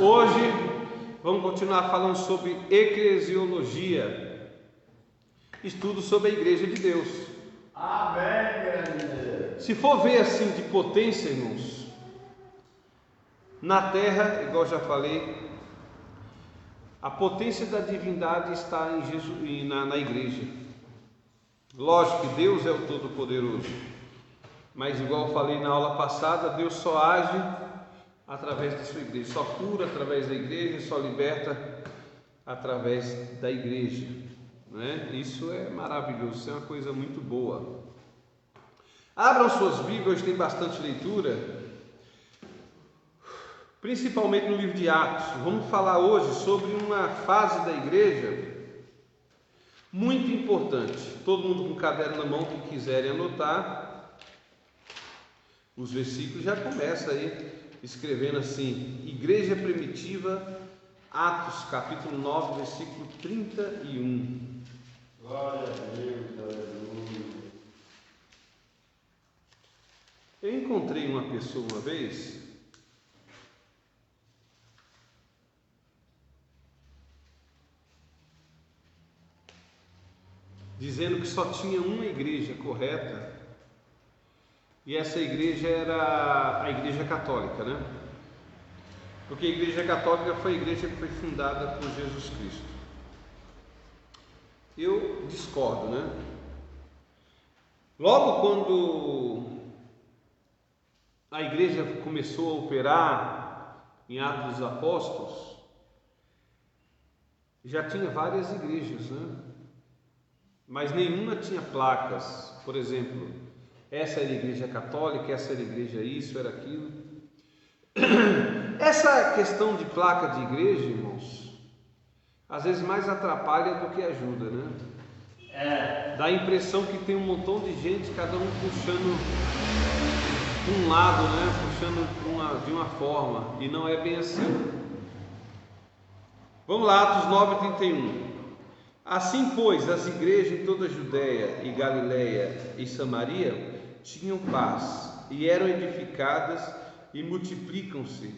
Hoje vamos continuar falando sobre eclesiologia, estudo sobre a Igreja de Deus. Amém, grande Deus. Se for ver assim de potência, irmãos, na terra, igual já falei, a potência da divindade está em Jesus e na igreja. Lógico que Deus é o Todo-Poderoso, mas igual eu falei na aula passada, Deus só age através da sua igreja, só cura através da igreja, só liberta através da igreja, né? Isso é maravilhoso, isso é uma coisa muito boa. Abram suas Bíblias, hoje tem bastante leitura, principalmente no livro de Atos. Vamos falar hoje sobre uma fase da igreja muito importante. Todo mundo com o caderno na mão que quiserem anotar, os versículos já começa aí escrevendo assim: Igreja Primitiva, Atos capítulo 9, versículo 31. Glória a Deus, aleluia. Eu encontrei uma pessoa uma vez dizendo que só tinha uma igreja correta, e essa igreja era a Igreja Católica, né? Porque a Igreja Católica foi a igreja que foi fundada por Jesus Cristo. Eu discordo, né? Logo quando a igreja começou a operar em Atos dos Apóstolos, já tinha várias igrejas, né? Mas nenhuma tinha placas, por exemplo, essa era a igreja católica, essa era a igreja isso, era aquilo. Essa questão de placa de igreja, irmãos, às vezes mais atrapalha do que ajuda, né? Dá a impressão que tem um montão de gente, cada um puxando de um lado, né? Puxando de uma forma, e não é bem assim. Vamos lá, Atos 9:31. Assim, pois, as igrejas em toda a Judéia e Galiléia e Samaria tinham paz e eram edificadas e multiplicavam-se,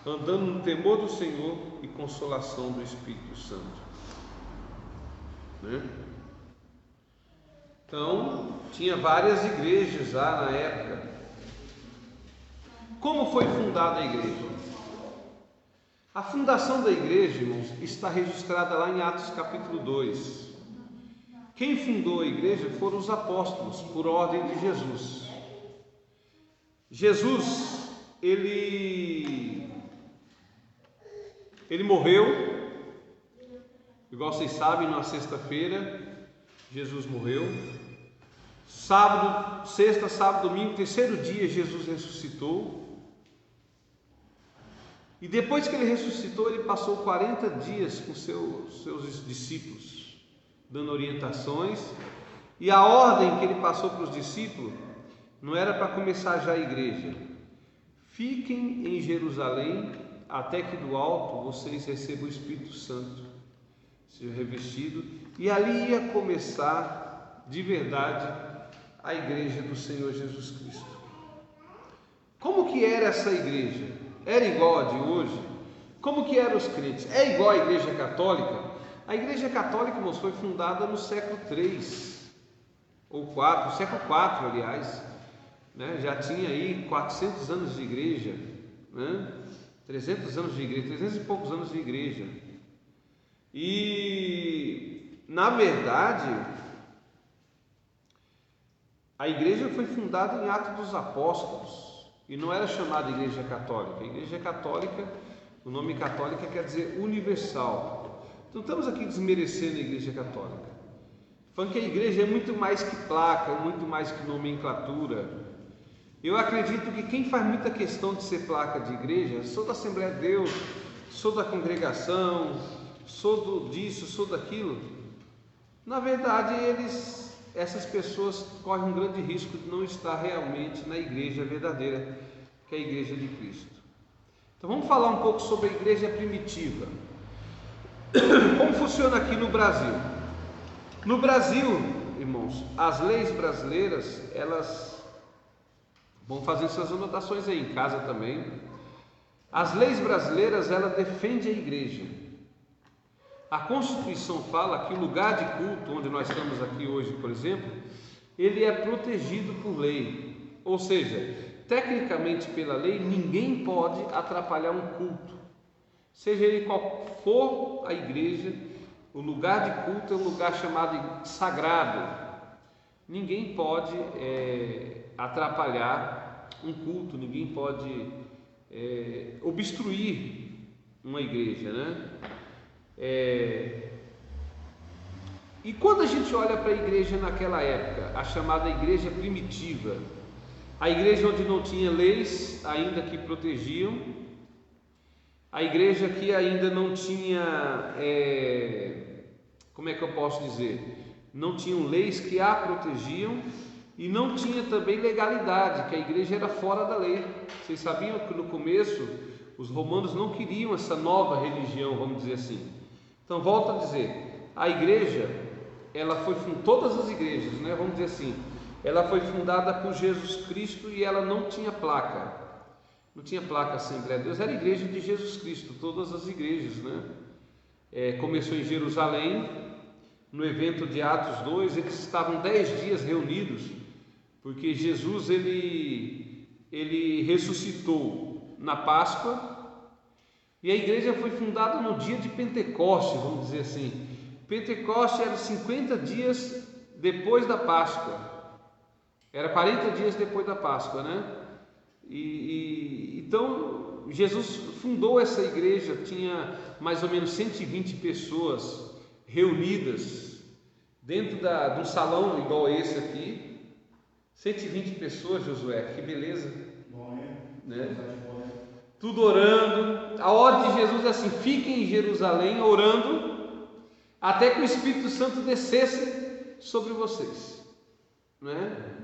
andando no temor do Senhor e consolação do Espírito Santo, né? Então, tinha várias igrejas lá na época. Como foi fundada a igreja? A fundação da igreja, irmãos, está registrada lá em Atos capítulo 2. Quem fundou a igreja foram os apóstolos, por ordem de Jesus. Jesus, ele morreu, igual vocês sabem, na sexta-feira, Jesus morreu. Sábado, sexta, sábado, domingo, terceiro dia, Jesus ressuscitou. E depois que ele ressuscitou, ele passou 40 dias com seus discípulos, dando orientações. E a ordem que ele passou para os discípulos não era para começar já a igreja. Fiquem em Jerusalém até que do alto vocês recebam o Espírito Santo, seja revestido. E ali ia começar de verdade a igreja do Senhor Jesus Cristo. Como que era essa igreja? Era igual a de hoje? Como que eram os crentes? É igual à Igreja Católica? A Igreja Católica, irmãos, foi fundada no século 3 ou 4, século 4, aliás, né? Já tinha aí 400 anos de igreja, né? 300 anos de igreja, 300 e poucos anos de igreja. E, na verdade, a igreja foi fundada em Atos dos Apóstolos. E não era chamada Igreja Católica. A Igreja Católica, o nome católica quer dizer universal. Então estamos aqui desmerecendo a Igreja Católica, falando que a igreja é muito mais que placa, muito mais que nomenclatura. Eu acredito que quem faz muita questão de ser placa de igreja, sou da Assembleia de Deus, sou da congregação, sou disso, sou daquilo, na verdade essas pessoas correm um grande risco de não estar realmente na igreja verdadeira, que é a igreja de Cristo. Então vamos falar um pouco sobre a igreja primitiva. Como funciona aqui no Brasil? No Brasil, irmãos, as leis brasileiras, elas Vão fazer suas anotações aí em casa também. As leis brasileiras, ela defende a igreja. A Constituição fala que o lugar de culto, onde nós estamos aqui hoje, por exemplo, ele é protegido por lei. Ou seja, tecnicamente pela lei, ninguém pode atrapalhar um culto. Seja ele qual for a igreja, o lugar de culto é um lugar chamado sagrado. Ninguém pode atrapalhar um culto, ninguém pode obstruir uma igreja, né? E quando a gente olha para a igreja naquela época, a chamada igreja primitiva, a igreja onde não tinha leis ainda que protegiam, a igreja que ainda não tinha, como é que eu posso dizer? Não tinham leis que a protegiam e não tinha também legalidade, que a igreja era fora da lei. Vocês sabiam que no começo os romanos não queriam essa nova religião, vamos dizer assim. Então, volto a dizer, a igreja, ela foi, todas as igrejas, né, vamos dizer assim, ela foi fundada por Jesus Cristo e ela não tinha placa. Não tinha placa Assembleia de Deus, era a igreja de Jesus Cristo, todas as igrejas, né? Começou em Jerusalém, no evento de Atos 2, eles estavam 10 dias reunidos, porque Jesus ele ressuscitou na Páscoa, e a igreja foi fundada no dia de Pentecoste, vamos dizer assim. Pentecoste era 50 dias depois da Páscoa, era 40 dias depois da Páscoa, né? Então Jesus fundou essa igreja, tinha mais ou menos 120 pessoas reunidas dentro de um salão igual esse aqui. 120 pessoas, Josué, que beleza, né? Tudo orando. A ordem de Jesus é assim: fiquem em Jerusalém orando até que o Espírito Santo descesse sobre vocês, né?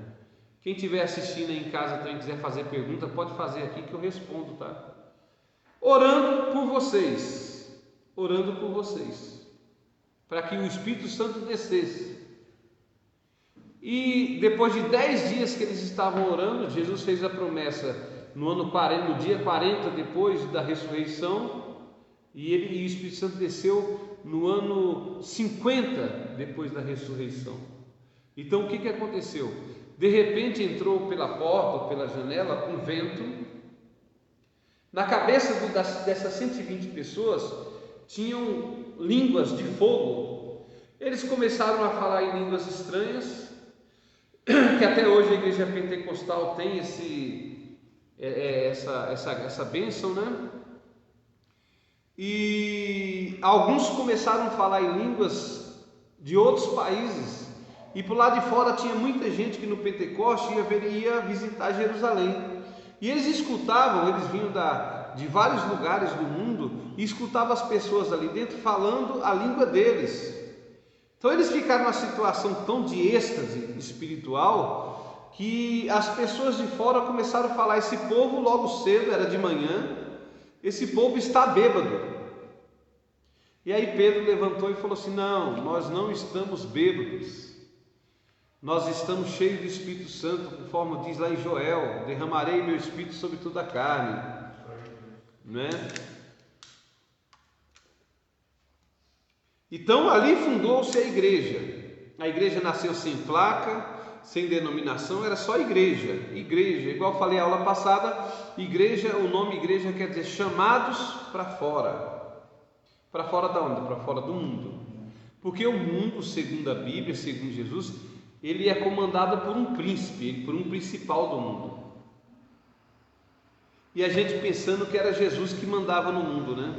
Quem estiver assistindo aí em casa também quiser fazer pergunta, pode fazer aqui que eu respondo, tá? Orando por vocês, para que o Espírito Santo descesse. E depois de 10 dias que eles estavam orando, Jesus fez a promessa no dia 40 depois da ressurreição, e o Espírito Santo desceu no ano 50 depois da ressurreição. Então o que aconteceu? De repente entrou pela porta ou pela janela um vento. Na cabeça dessas 120 pessoas tinham línguas de fogo. Eles começaram a falar em línguas estranhas, que até hoje a igreja pentecostal tem essa bênção, né? E alguns começaram a falar em línguas de outros países. E por lá de fora tinha muita gente que no Pentecoste ia visitar Jerusalém. E eles escutavam, eles vinham de vários lugares do mundo e escutavam as pessoas ali dentro falando a língua deles. Então eles ficaram numa situação tão de êxtase espiritual que as pessoas de fora começaram a falar: esse povo logo cedo, era de manhã, esse povo está bêbado. E aí Pedro levantou e falou assim: não, nós não estamos bêbados. Nós estamos cheios do Espírito Santo, conforme diz lá em Joel: derramarei meu Espírito sobre toda a carne, né? Então ali fundou-se a igreja. A igreja nasceu sem placa, sem denominação, era só igreja. Igreja, igual falei a aula passada, igreja, o nome igreja quer dizer chamados para fora. Para fora da onde? Para fora do mundo. Porque o mundo, segundo a Bíblia, segundo Jesus, ele é comandado por um príncipe, por um principal do mundo. E a gente pensando que era Jesus que mandava no mundo, né?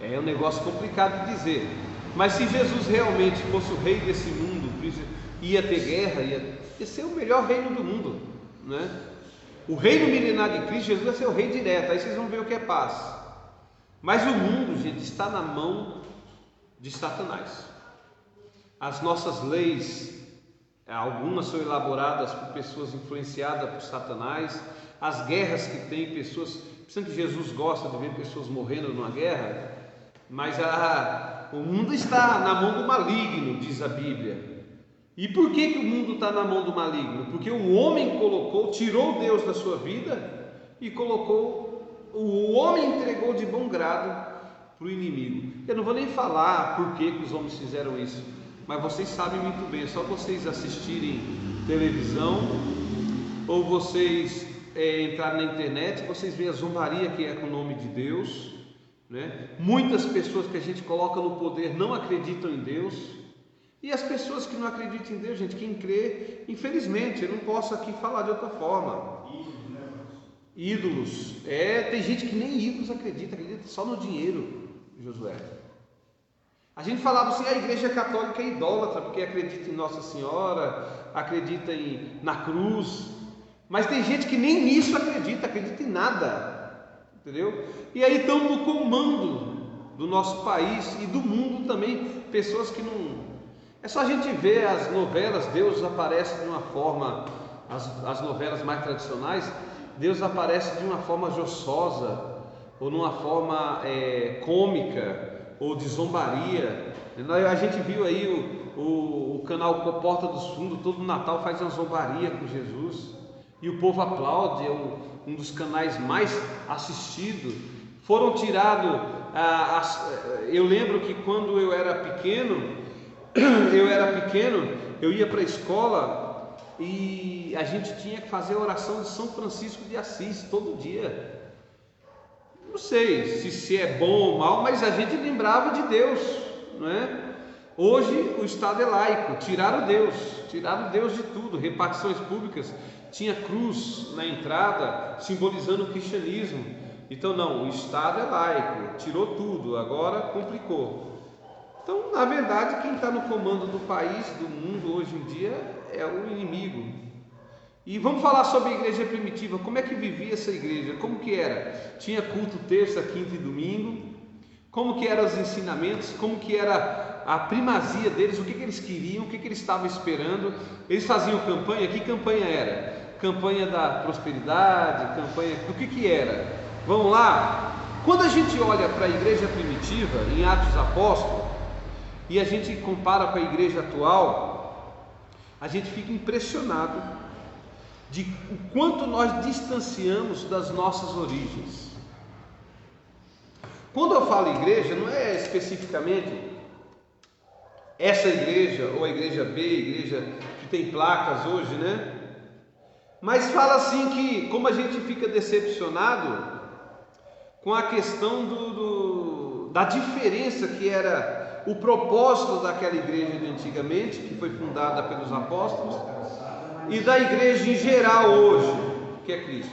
É um negócio complicado de dizer. Mas se Jesus realmente fosse o rei desse mundo, ia ter guerra, ia ser o melhor reino do mundo, né? O reino milenar de Cristo, Jesus vai ser o rei direto. Aí vocês vão ver o que é paz. Mas o mundo, gente, está na mão de Satanás. As nossas leis, algumas são elaboradas por pessoas influenciadas por Satanás. As guerras que tem, pessoas, pensando que Jesus gosta de ver pessoas morrendo numa guerra, mas o mundo está na mão do maligno, diz a Bíblia. E por que o mundo está na mão do maligno? Porque o homem tirou Deus da sua vida e o homem entregou de bom grado para o inimigo. Eu não vou nem falar por que os homens fizeram isso, mas vocês sabem muito bem, é só vocês assistirem televisão ou vocês entrarem na internet, vocês veem a zombaria que é com o nome de Deus, né? Muitas pessoas que a gente coloca no poder não acreditam em Deus. E as pessoas que não acreditam em Deus, gente, quem crê, infelizmente, eu não posso aqui falar de outra forma. Ídolos. Tem gente que nem ídolos acredita só no dinheiro, Josué. A gente falava assim, a igreja católica é idólatra, porque acredita em Nossa Senhora, acredita na cruz. Mas tem gente que nem nisso acredita em nada. Entendeu? E aí estão no comando do nosso país e do mundo também, pessoas que não... É só a gente ver as novelas, Deus aparece de uma forma, as novelas mais tradicionais, Deus aparece de uma forma jocosa, ou numa forma cômica, ou de zombaria. A gente viu aí o canal Porta dos Fundos, todo Natal faz uma zombaria com Jesus, e o povo aplaude, é um dos canais mais assistidos. Foram tirados, eu lembro que quando eu era pequeno, eu ia para a escola e a gente tinha que fazer a oração de São Francisco de Assis todo dia. Não sei se é bom ou mal, mas a gente lembrava de Deus, não é? Hoje o Estado é laico, tiraram Deus de tudo, repartições públicas, tinha cruz na entrada, simbolizando o cristianismo. Então não, o Estado é laico, tirou tudo, agora complicou. Então, na verdade, quem está no comando do país, do mundo hoje em dia, é o inimigo. E vamos falar sobre a igreja primitiva. Como é que vivia essa igreja? Como que era? Tinha culto terça, quinta e domingo. Como que eram os ensinamentos? Como que era a primazia deles? O que eles queriam? O que eles estavam esperando? Eles faziam campanha? Que campanha era? Campanha da prosperidade? Campanha... Do que era? Vamos lá? Quando a gente olha para a igreja primitiva, em Atos dos Apóstolos, e a gente compara com a igreja atual, a gente fica impressionado de o quanto nós distanciamos das nossas origens. Quando eu falo igreja, não é especificamente essa igreja ou a igreja B, igreja que tem placas hoje, né? Mas fala assim que como a gente fica decepcionado com a questão da diferença que era o propósito daquela igreja de antigamente, que foi fundada pelos apóstolos, e da igreja em geral hoje, que é Cristo.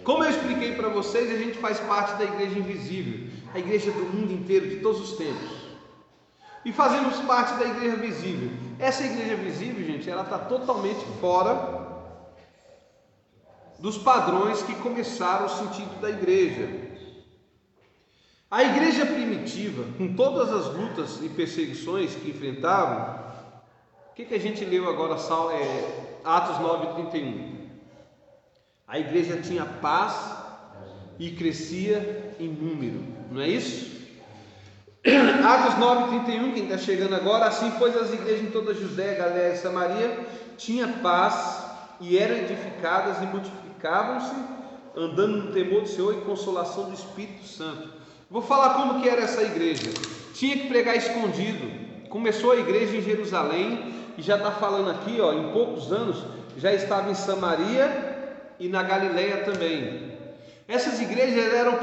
Como eu expliquei para vocês, a gente faz parte da igreja invisível, a igreja do mundo inteiro, de todos os tempos, e fazemos parte da igreja visível. Essa igreja visível, gente, ela está totalmente fora dos padrões que começaram o sentido da igreja. A igreja primitiva, com todas as lutas e perseguições que enfrentavam, o que a gente leu agora, Atos 9:31? A igreja tinha paz e crescia em número, não é isso? Atos 9:31, quem está chegando agora, assim pois as igrejas em toda a Judéia, Galiléia e Samaria tinha paz e eram edificadas e multiplicavam-se, andando no temor do Senhor e consolação do Espírito Santo. Vou falar como que era essa igreja. Tinha que pregar escondido. Começou a igreja em Jerusalém e já está falando aqui, em poucos anos já estava em Samaria e na Galiléia também. Essas igrejas eram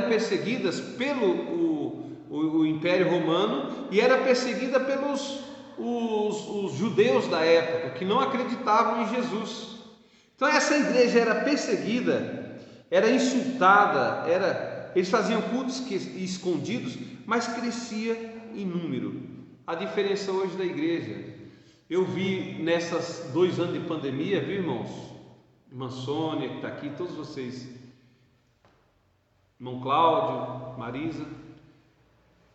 perseguidas pelo o Império Romano e era perseguida pelos os judeus da época que não acreditavam em Jesus. Então essa igreja era perseguida, era insultada, eles faziam cultos escondidos, mas crescia em número. A diferença hoje da igreja, eu vi nessas 2 anos de pandemia, viu, irmãos? Irmã Sônia que está aqui, todos vocês, irmão Cláudio, Marisa,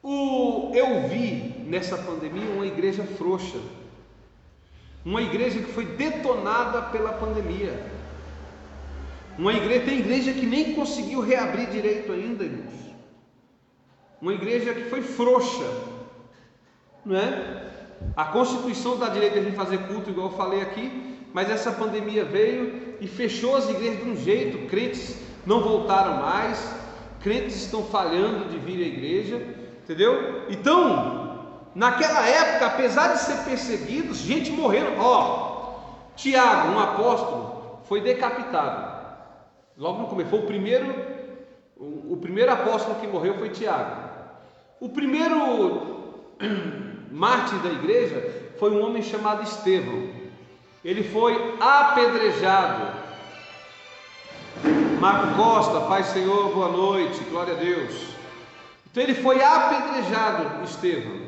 eu vi nessa pandemia uma igreja frouxa, uma igreja que foi detonada pela pandemia. Tem igreja que nem conseguiu reabrir direito ainda, irmãos. Uma igreja que foi frouxa. não é? A Constituição dá direito a gente fazer culto, igual eu falei aqui, mas essa pandemia veio e fechou as igrejas de um jeito. Crentes não voltaram mais, crentes estão falhando de vir à igreja, entendeu? Então, naquela época, apesar de ser perseguidos, gente morrendo. Tiago, um apóstolo, foi decapitado. Logo no começo, foi o primeiro apóstolo que morreu foi Tiago. O primeiro mártir da igreja foi um homem chamado Estevão. Ele foi apedrejado. Marco Costa, Pai Senhor, boa noite, glória a Deus. Então ele foi apedrejado, Estevão.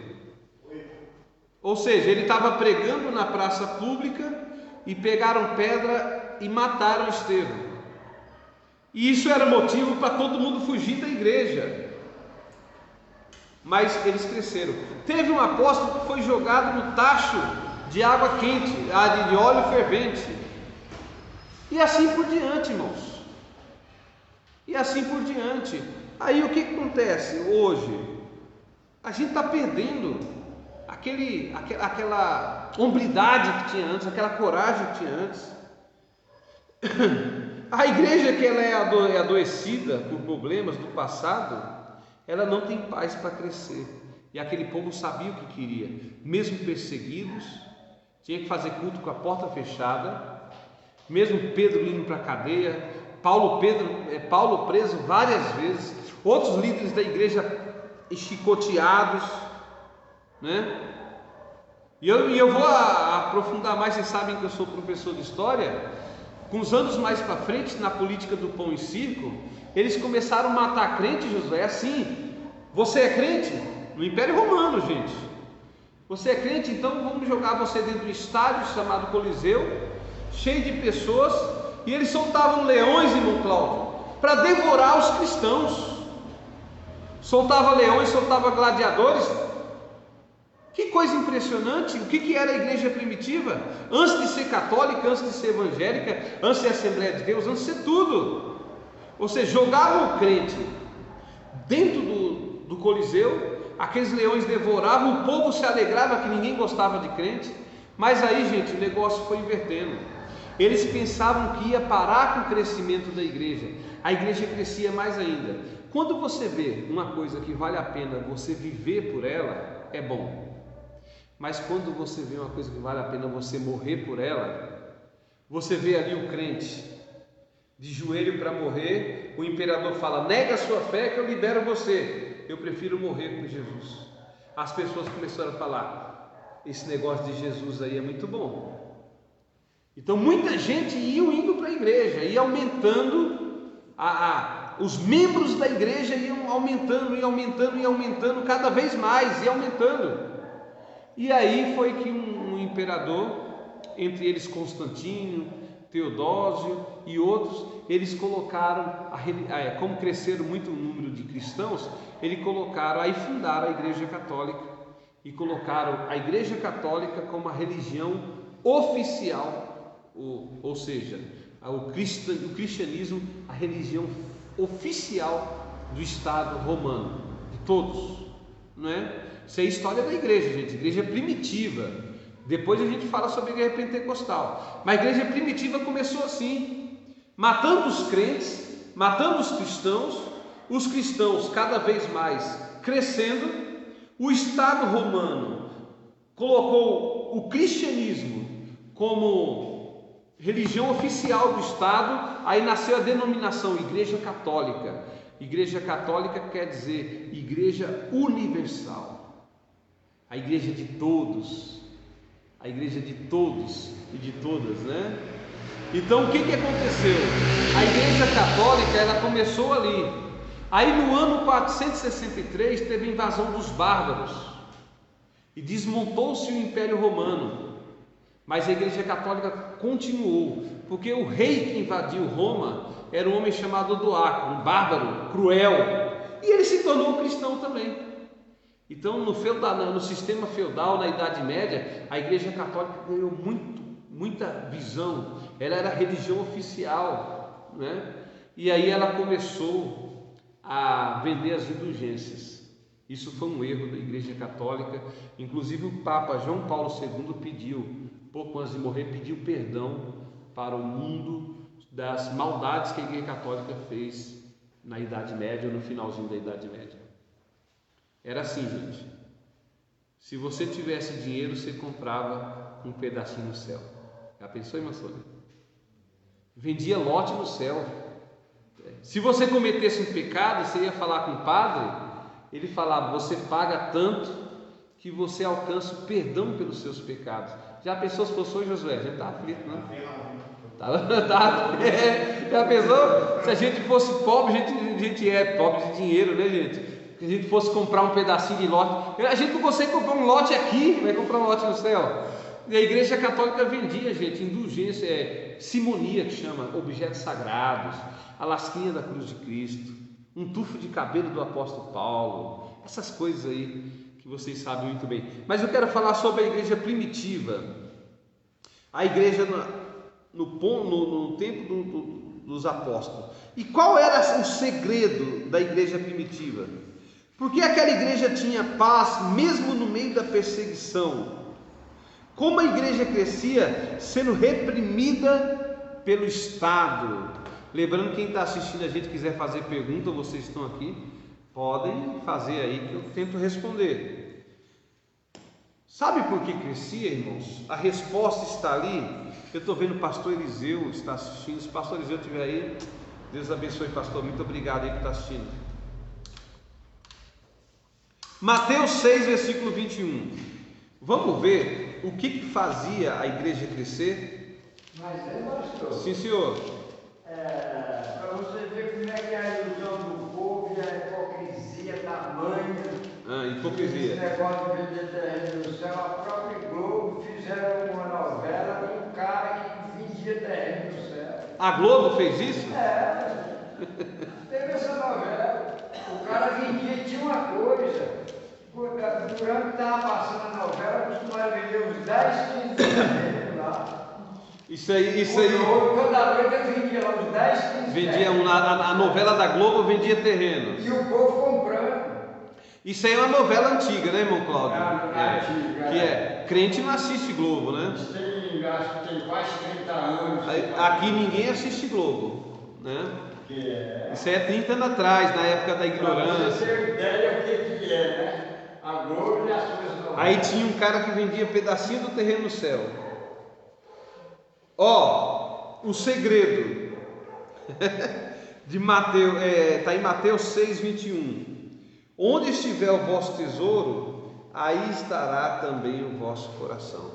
Ou seja, ele estava pregando na praça pública e pegaram pedra e mataram Estevão. E isso era motivo para todo mundo fugir da igreja. Mas eles cresceram. Teve um apóstolo que foi jogado no tacho de água quente, de óleo fervente. E assim por diante, irmãos. E assim por diante. Aí o que acontece hoje? A gente está perdendo aquela hombridade que tinha antes, aquela coragem que tinha antes. A igreja que ela é adoecida por problemas do passado, ela não tem paz para crescer. E aquele povo sabia o que queria, mesmo perseguidos, tinha que fazer culto com a porta fechada, mesmo Pedro indo para a cadeia, Paulo preso várias vezes, outros líderes da igreja chicoteados, né? E eu vou aprofundar mais. Vocês sabem que eu sou professor de história. Com os anos mais para frente, na política do pão e circo, eles começaram a matar crente, Josué. É assim: você é crente? No Império Romano, gente. Você é crente, então vamos jogar você dentro do estádio chamado Coliseu, cheio de pessoas, e eles soltavam leões, irmão Cláudio, para devorar os cristãos. Soltava leões, soltava gladiadores. Que coisa impressionante. O que era a igreja primitiva? Antes de ser católica, antes de ser evangélica, antes de ser Assembleia de Deus, antes de ser tudo. Você jogava o crente dentro do Coliseu, aqueles leões devoravam, o povo se alegrava que ninguém gostava de crente. Mas aí, gente, o negócio foi invertendo. Eles pensavam que ia parar com o crescimento da igreja. A igreja crescia mais ainda. Quando você vê uma coisa que vale a pena você viver por ela, é bom. Mas quando você vê uma coisa que vale a pena você morrer por ela, você vê ali o crente de joelho para morrer, o imperador fala: nega a sua fé que eu libero você, eu prefiro morrer por Jesus. As pessoas começaram a falar: esse negócio de Jesus aí é muito bom. Então muita gente ia indo para a igreja, ia aumentando, os membros da igreja iam aumentando cada vez mais, ia aumentando. E aí foi que um imperador, entre eles Constantino, Teodósio e outros, eles colocaram, como cresceram muito o número de cristãos, eles colocaram, aí fundaram a Igreja Católica e colocaram a Igreja Católica como a religião oficial, ou seja, o cristianismo, a religião oficial do Estado romano, de todos, não é? Isso é a história da igreja, gente. Igreja primitiva. Depois a gente fala sobre a igreja pentecostal. Mas a igreja primitiva começou assim, matando os crentes, matando os cristãos cada vez mais crescendo. O Estado romano colocou o cristianismo como religião oficial do Estado. Aí nasceu a denominação Igreja Católica. Igreja Católica quer dizer Igreja Universal. A igreja de todos, a igreja de todos e de todas, né? Então o que aconteceu? A igreja católica, ela começou ali. Aí no ano 463 teve a invasão dos bárbaros e desmontou-se o Império Romano. Mas a igreja católica continuou, porque o rei que invadiu Roma era um homem chamado Odoacro, um bárbaro, cruel, e ele se tornou cristão também. Então, no sistema feudal, na Idade Média, a Igreja Católica ganhou muita visão. Ela era a religião oficial, né? E aí ela começou a vender as indulgências. Isso foi um erro da Igreja Católica. Inclusive o Papa João Paulo II pediu, pouco antes de morrer, pediu perdão para o mundo das maldades que a Igreja Católica fez na Idade Média ou no finalzinho da Idade Média. Era assim, gente. Se você tivesse dinheiro, você comprava um pedacinho no céu. Já pensou, irmã Sônia? Vendia lote no céu. Se você cometesse um pecado, você ia falar com o padre, ele falava: você paga tanto que você alcança o perdão pelos seus pecados. Já pensou se fosse hoje, Josué? A gente está aflito, não? Já pensou? Se a gente fosse pobre, a gente é pobre de dinheiro, né, gente? Se a gente fosse comprar um pedacinho de lote, a gente não consegue comprar um lote aqui, vai comprar um lote no céu. E a Igreja Católica vendia, gente, indulgência, simonia, que chama, objetos sagrados, a lasquinha da cruz de Cristo, um tufo de cabelo do apóstolo Paulo, essas coisas aí que vocês sabem muito bem. Mas eu quero falar sobre a igreja primitiva, a igreja no tempo dos apóstolos. E qual era o segredo da igreja primitiva? Porque aquela igreja tinha paz mesmo no meio da perseguição. Como a igreja crescia sendo reprimida pelo Estado. Lembrando, quem está assistindo a gente quiser fazer pergunta, vocês estão aqui, podem fazer aí que eu tento responder. Sabe por que crescia, irmãos? A resposta está ali. Eu estou vendo o pastor Eliseu está assistindo. Se o pastor Eliseu estiver aí, Deus abençoe, pastor. Muito obrigado aí que está assistindo. Mateus 6, versículo 21. Vamos ver o que fazia a igreja crescer? Mas pastor. Sim, senhor. Para você ver como é que é a ilusão do povo e a hipocrisia tamanha. Hipocrisia. Esse negócio de vender terreno no céu, a própria Globo fizeram uma novela de um cara que vendia terreno no céu. A Globo fez isso? Teve essa novela. O cara vendia, tinha uma coisa. Durante que estava passando a novela, costumaram vender uns 10, 15 terrenos lá. Isso aí. Toda noite eu vendia lá uns 10, 15 vendia a novela da Globo vendia terrenos. E o povo comprando. Isso aí é uma novela antiga, né, irmão Cláudio? Antiga. Que é. Crente não assiste Globo, né? Acho que tem quase 30 anos. Aqui ninguém assiste Globo, né? Isso aí é 30 anos atrás, na época da ignorância. Você tem ideia o que é, né? A Globo e as suas novelas. Aí tinha um cara que vendia pedacinho do terreno no céu. Ó, o segredo de Mateus, está em Mateus 6, 21. Onde estiver o vosso tesouro, aí estará também o vosso coração.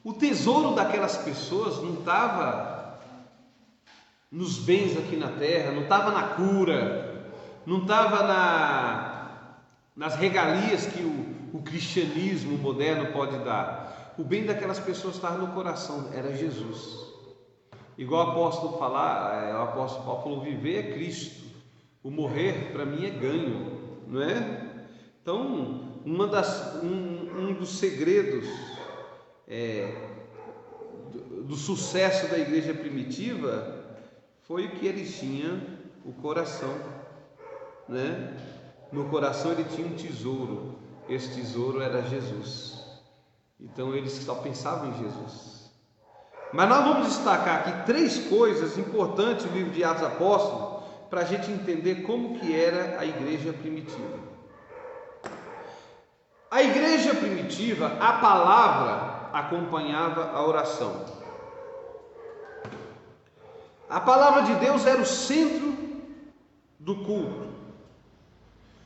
O tesouro daquelas pessoas não estava nos bens aqui na terra, não estava na cura, não estava nas regalias que o cristianismo moderno pode dar. O bem daquelas pessoas estava no coração, era Jesus. Igual o apóstolo o apóstolo Paulo falou: viver é Cristo, o morrer para mim é ganho, não é? Então, um dos segredos do sucesso da igreja primitiva foi que eles tinham o coração, né? No coração ele tinha um tesouro. Esse tesouro era Jesus. Então eles só pensavam em Jesus. Mas nós vamos destacar aqui 3 coisas importantes no livro de Atos Apóstolos para a gente entender como que era a igreja primitiva. A igreja primitiva, a palavra acompanhava a oração. A palavra de Deus era o centro do culto.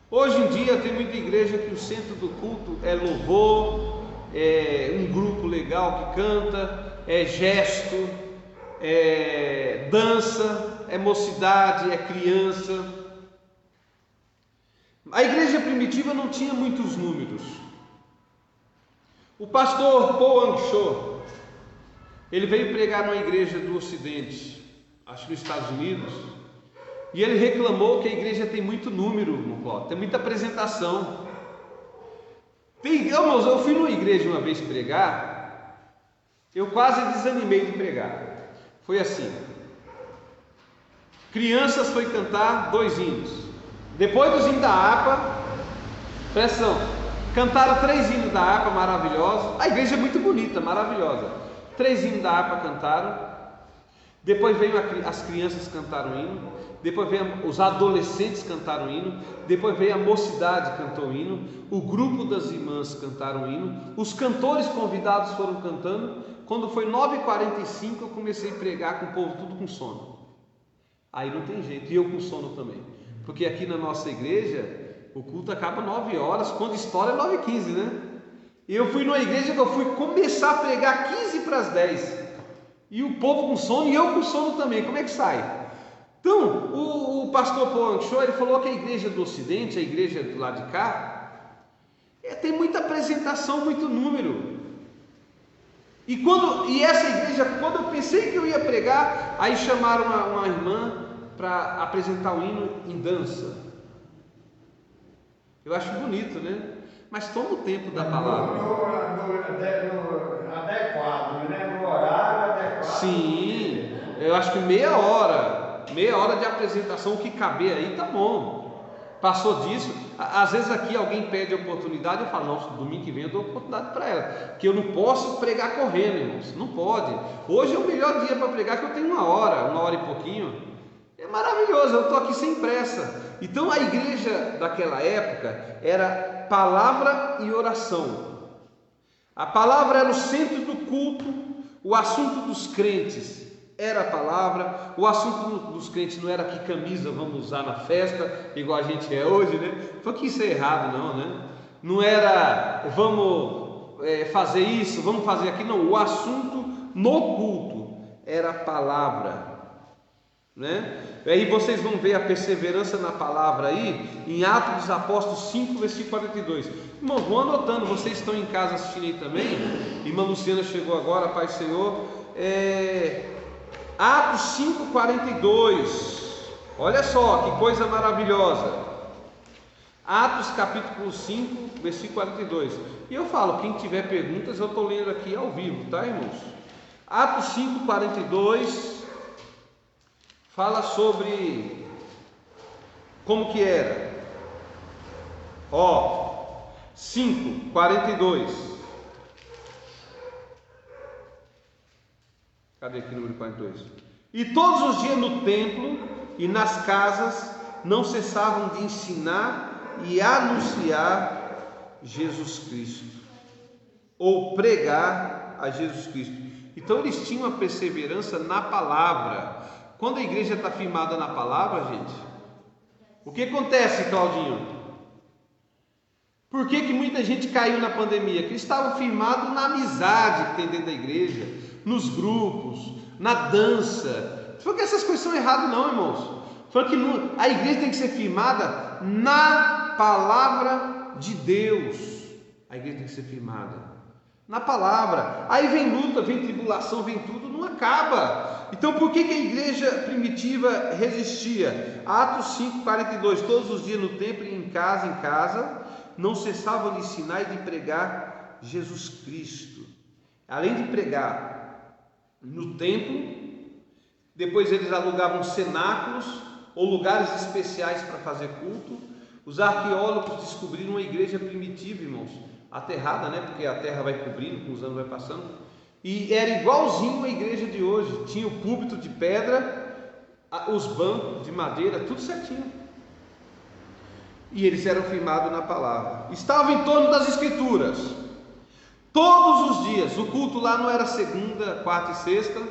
Hoje em dia tem muita igreja que o centro do culto é louvor, é um grupo legal que canta, é gesto, é dança, é mocidade, é criança. A igreja primitiva não tinha muitos números. O pastor Paul Ankshaw, ele veio pregar numa igreja do Ocidente, acho que nos Estados Unidos, e ele reclamou que a igreja tem muito número, tem muita apresentação. Eu fui numa igreja uma vez pregar, eu quase desanimei de pregar. Foi assim: crianças foi cantar 2 hinos, Depois dos hinos da harpa, presta atenção, cantaram 3 hinos da harpa maravilhosos. A igreja é muito bonita, maravilhosa. 3 hinos da harpa cantaram. Depois veio as crianças cantaram hino. Depois veio os adolescentes cantaram hino. Depois veio a mocidade cantou hino. O grupo das irmãs cantaram hino. Os cantores convidados foram cantando. Quando foi 9h45 eu comecei a pregar com o povo tudo com sono. Aí não tem jeito, e eu com sono também. Porque aqui na nossa igreja o culto acaba 9 horas, quando estoura é 9h15, né? E eu fui numa igreja que eu fui começar a pregar 15 para as 10. E o povo com sono e eu com sono também. Como é que sai? Então, o pastor Paul Anchor, ele falou que a igreja do Ocidente, a igreja do lado de cá, tem muita apresentação, muito número. E essa igreja, quando eu pensei que eu ia pregar, aí chamaram uma irmã para apresentar o hino em dança. Eu acho bonito, né? Mas toma o tempo da palavra. Adequado, né? No horário adequado. Sim, eu acho que meia hora de apresentação, o que caber aí tá bom. Passou disso, às vezes aqui alguém pede oportunidade, eu falo, não, domingo que vem eu dou oportunidade para ela, porque eu não posso pregar correndo, irmãos, não pode. Hoje é o melhor dia para pregar, que eu tenho 1 hora e pouquinho. É maravilhoso, eu estou aqui sem pressa. Então a igreja daquela época era palavra e oração. A palavra era o centro do culto, o assunto dos crentes era a palavra, o assunto dos crentes não era que camisa vamos usar na festa, igual a gente é hoje, né? Foi que isso é errado, não, né? Não era vamos fazer isso, vamos fazer aquilo, não. O assunto no culto era a palavra, né? Aí vocês vão ver a perseverança na palavra aí, em Atos dos Apóstolos 5, versículo 42. Irmão, vão anotando, vocês estão em casa assistindo aí também. Irmã Luciana chegou agora, Pai Senhor. Atos 5, 42. Olha só que coisa maravilhosa. Atos capítulo 5, versículo 42. E eu falo, quem tiver perguntas, eu estou lendo aqui ao vivo, tá, irmãos? Atos 5, 42 fala sobre como que era. 5, 42. Cadê aqui o número 42? E todos os dias no templo e nas casas não cessavam de ensinar e anunciar Jesus Cristo, ou pregar a Jesus Cristo. Então eles tinham uma perseverança na palavra. Quando a igreja está firmada na palavra, gente, o que acontece, Claudinho? Por que muita gente caiu na pandemia? Que eles estavam firmados na amizade que tem dentro da igreja, nos grupos, na dança. Não foi que essas coisas são erradas não, irmãos. Foi que a igreja tem que ser firmada na palavra de Deus. A igreja tem que ser firmada na palavra. Aí vem luta, vem tribulação, vem tudo, não acaba. Então por que a igreja primitiva resistia? Atos 5, 42. Todos os dias no templo e em casa, não cessavam de ensinar e de pregar Jesus Cristo. Além de pregar no templo, depois eles alugavam cenáculos ou lugares especiais para fazer culto. Os arqueólogos descobriram uma igreja primitiva, irmãos, aterrada, né? Porque a terra vai cobrindo, com os anos vai passando, e era igualzinho a igreja de hoje. Tinha o púlpito de pedra, os bancos de madeira, tudo certinho. E eles eram firmados na palavra. Estavam em torno das escrituras todos os dias. O culto lá não era segunda, quarta e sexta,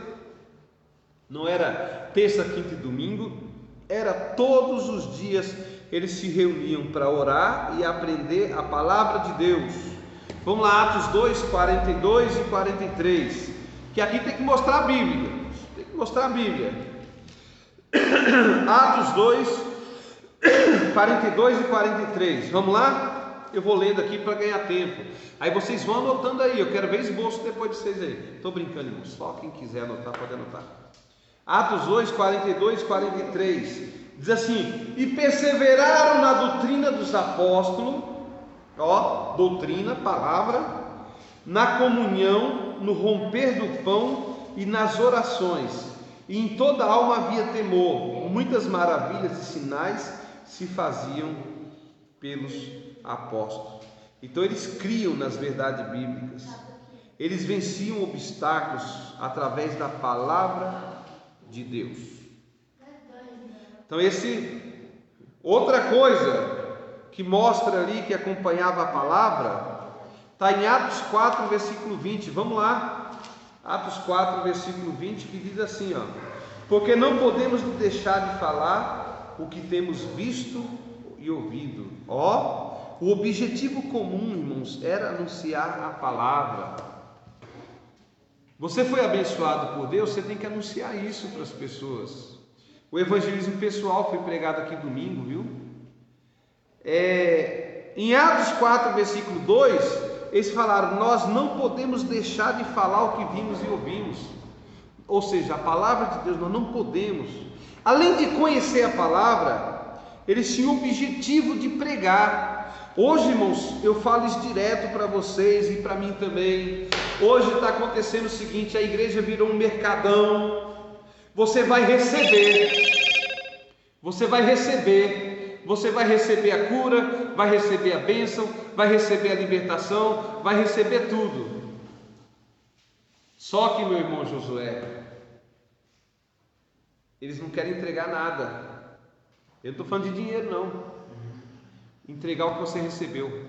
não era terça, quinta e domingo, era todos os dias. Eles se reuniam para orar e aprender a palavra de Deus. Vamos lá, Atos 2, 42 e 43, que aqui tem que mostrar a Bíblia. Tem que mostrar a Bíblia. Atos 2, 42 e 43. Vamos lá? Eu vou lendo aqui para ganhar tempo. Aí vocês vão anotando aí. Eu quero ver esboço depois de vocês aí. Estou brincando, irmão. Só quem quiser anotar pode anotar. Atos 2, 42 e 43. Diz assim: e perseveraram na doutrina dos apóstolos, doutrina, palavra, na comunhão, no romper do pão e nas orações, e em toda a alma havia temor. Muitas maravilhas e sinais se faziam pelos apóstolos. Então eles criam nas verdades bíblicas. Eles venciam obstáculos através da palavra de Deus. Então outra coisa que mostra ali que acompanhava a palavra está em Atos 4, versículo 20. Vamos lá. Atos 4, versículo 20, que diz assim, ó: porque não podemos deixar de falar o que temos visto e ouvido. O objetivo comum, irmãos, era anunciar a palavra. Você foi abençoado por Deus, você tem que anunciar isso para as pessoas. O evangelismo pessoal foi pregado aqui domingo, viu? Em Atos 4, versículo 2, eles falaram: nós não podemos deixar de falar o que vimos e ouvimos. Ou seja, a palavra de Deus nós não podemos. Além de conhecer a palavra, eles tinham o objetivo de pregar. Hoje, irmãos, eu falo isso direto para vocês e para mim também. Hoje está acontecendo o seguinte: a igreja virou um mercadão. Você vai receber, você vai receber a cura, vai receber a bênção, vai receber a libertação, vai receber tudo. Só que, meu irmão Josué, eles não querem entregar nada. Eu não estou falando de dinheiro, não. Entregar o que você recebeu.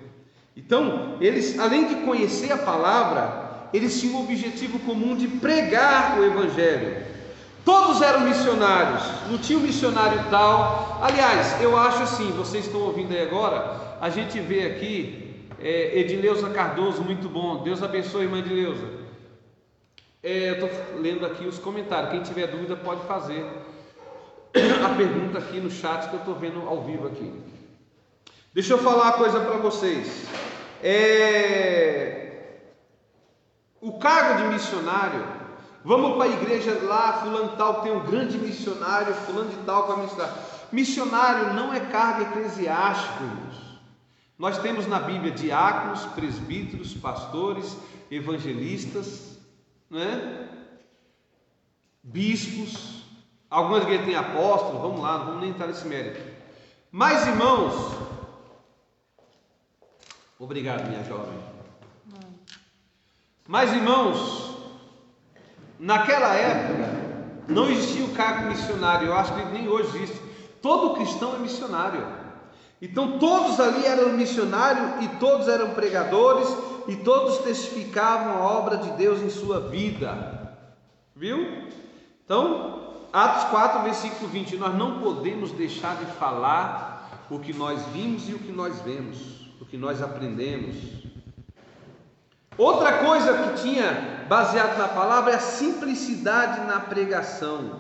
Então, eles, além de conhecer a palavra, eles tinham o objetivo comum de pregar o evangelho. Todos eram missionários, não tinha um missionário tal. Aliás, eu acho assim, vocês estão ouvindo aí agora, a gente vê aqui Edileuza Cardoso, muito bom. Deus abençoe, irmã Edileuza. Eu estou lendo aqui os comentários, quem tiver dúvida pode fazer a pergunta aqui no chat que eu estou vendo ao vivo aqui. Deixa eu falar uma coisa para vocês. O cargo de missionário, vamos para a igreja lá, fulano tal, tem um grande missionário, fulano de tal para ministrar. Missionário não é cargo eclesiástico, irmãos. Nós temos na Bíblia diáconos, presbíteros, pastores, evangelistas, né? Bispos, algumas igrejas têm apóstolos, vamos lá, não vamos nem entrar nesse mérito. Mas, irmãos, obrigado, minha jovem. Mas, irmãos, naquela época não existia o cargo missionário. Eu acho que nem hoje existe. Todo cristão é missionário. Então todos ali eram missionários e todos eram pregadores e todos testificavam a obra de Deus em sua vida. Viu? Então, Atos 4, versículo 20: nós não podemos deixar de falar o que nós vimos e o que nós vemos, o que nós aprendemos. Outra coisa que tinha baseado na palavra é a simplicidade na pregação.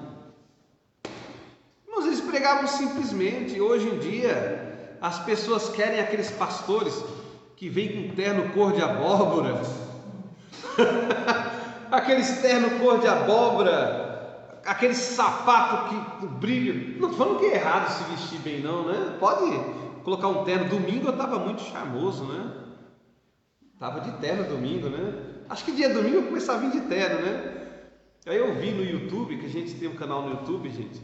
Mas eles pregavam simplesmente. Hoje em dia as pessoas querem aqueles pastores que vêm com terno cor de abóbora aqueles terno cor de abóbora, aquele sapato que brilha. Não estou falando que é errado se vestir bem, não, né? Pode colocar um terno. Domingo eu estava muito charmoso, né? Estava de terno domingo, né? Acho que dia domingo eu começava a vir de terno, né? Aí eu vi no YouTube, que a gente tem um canal no YouTube, gente,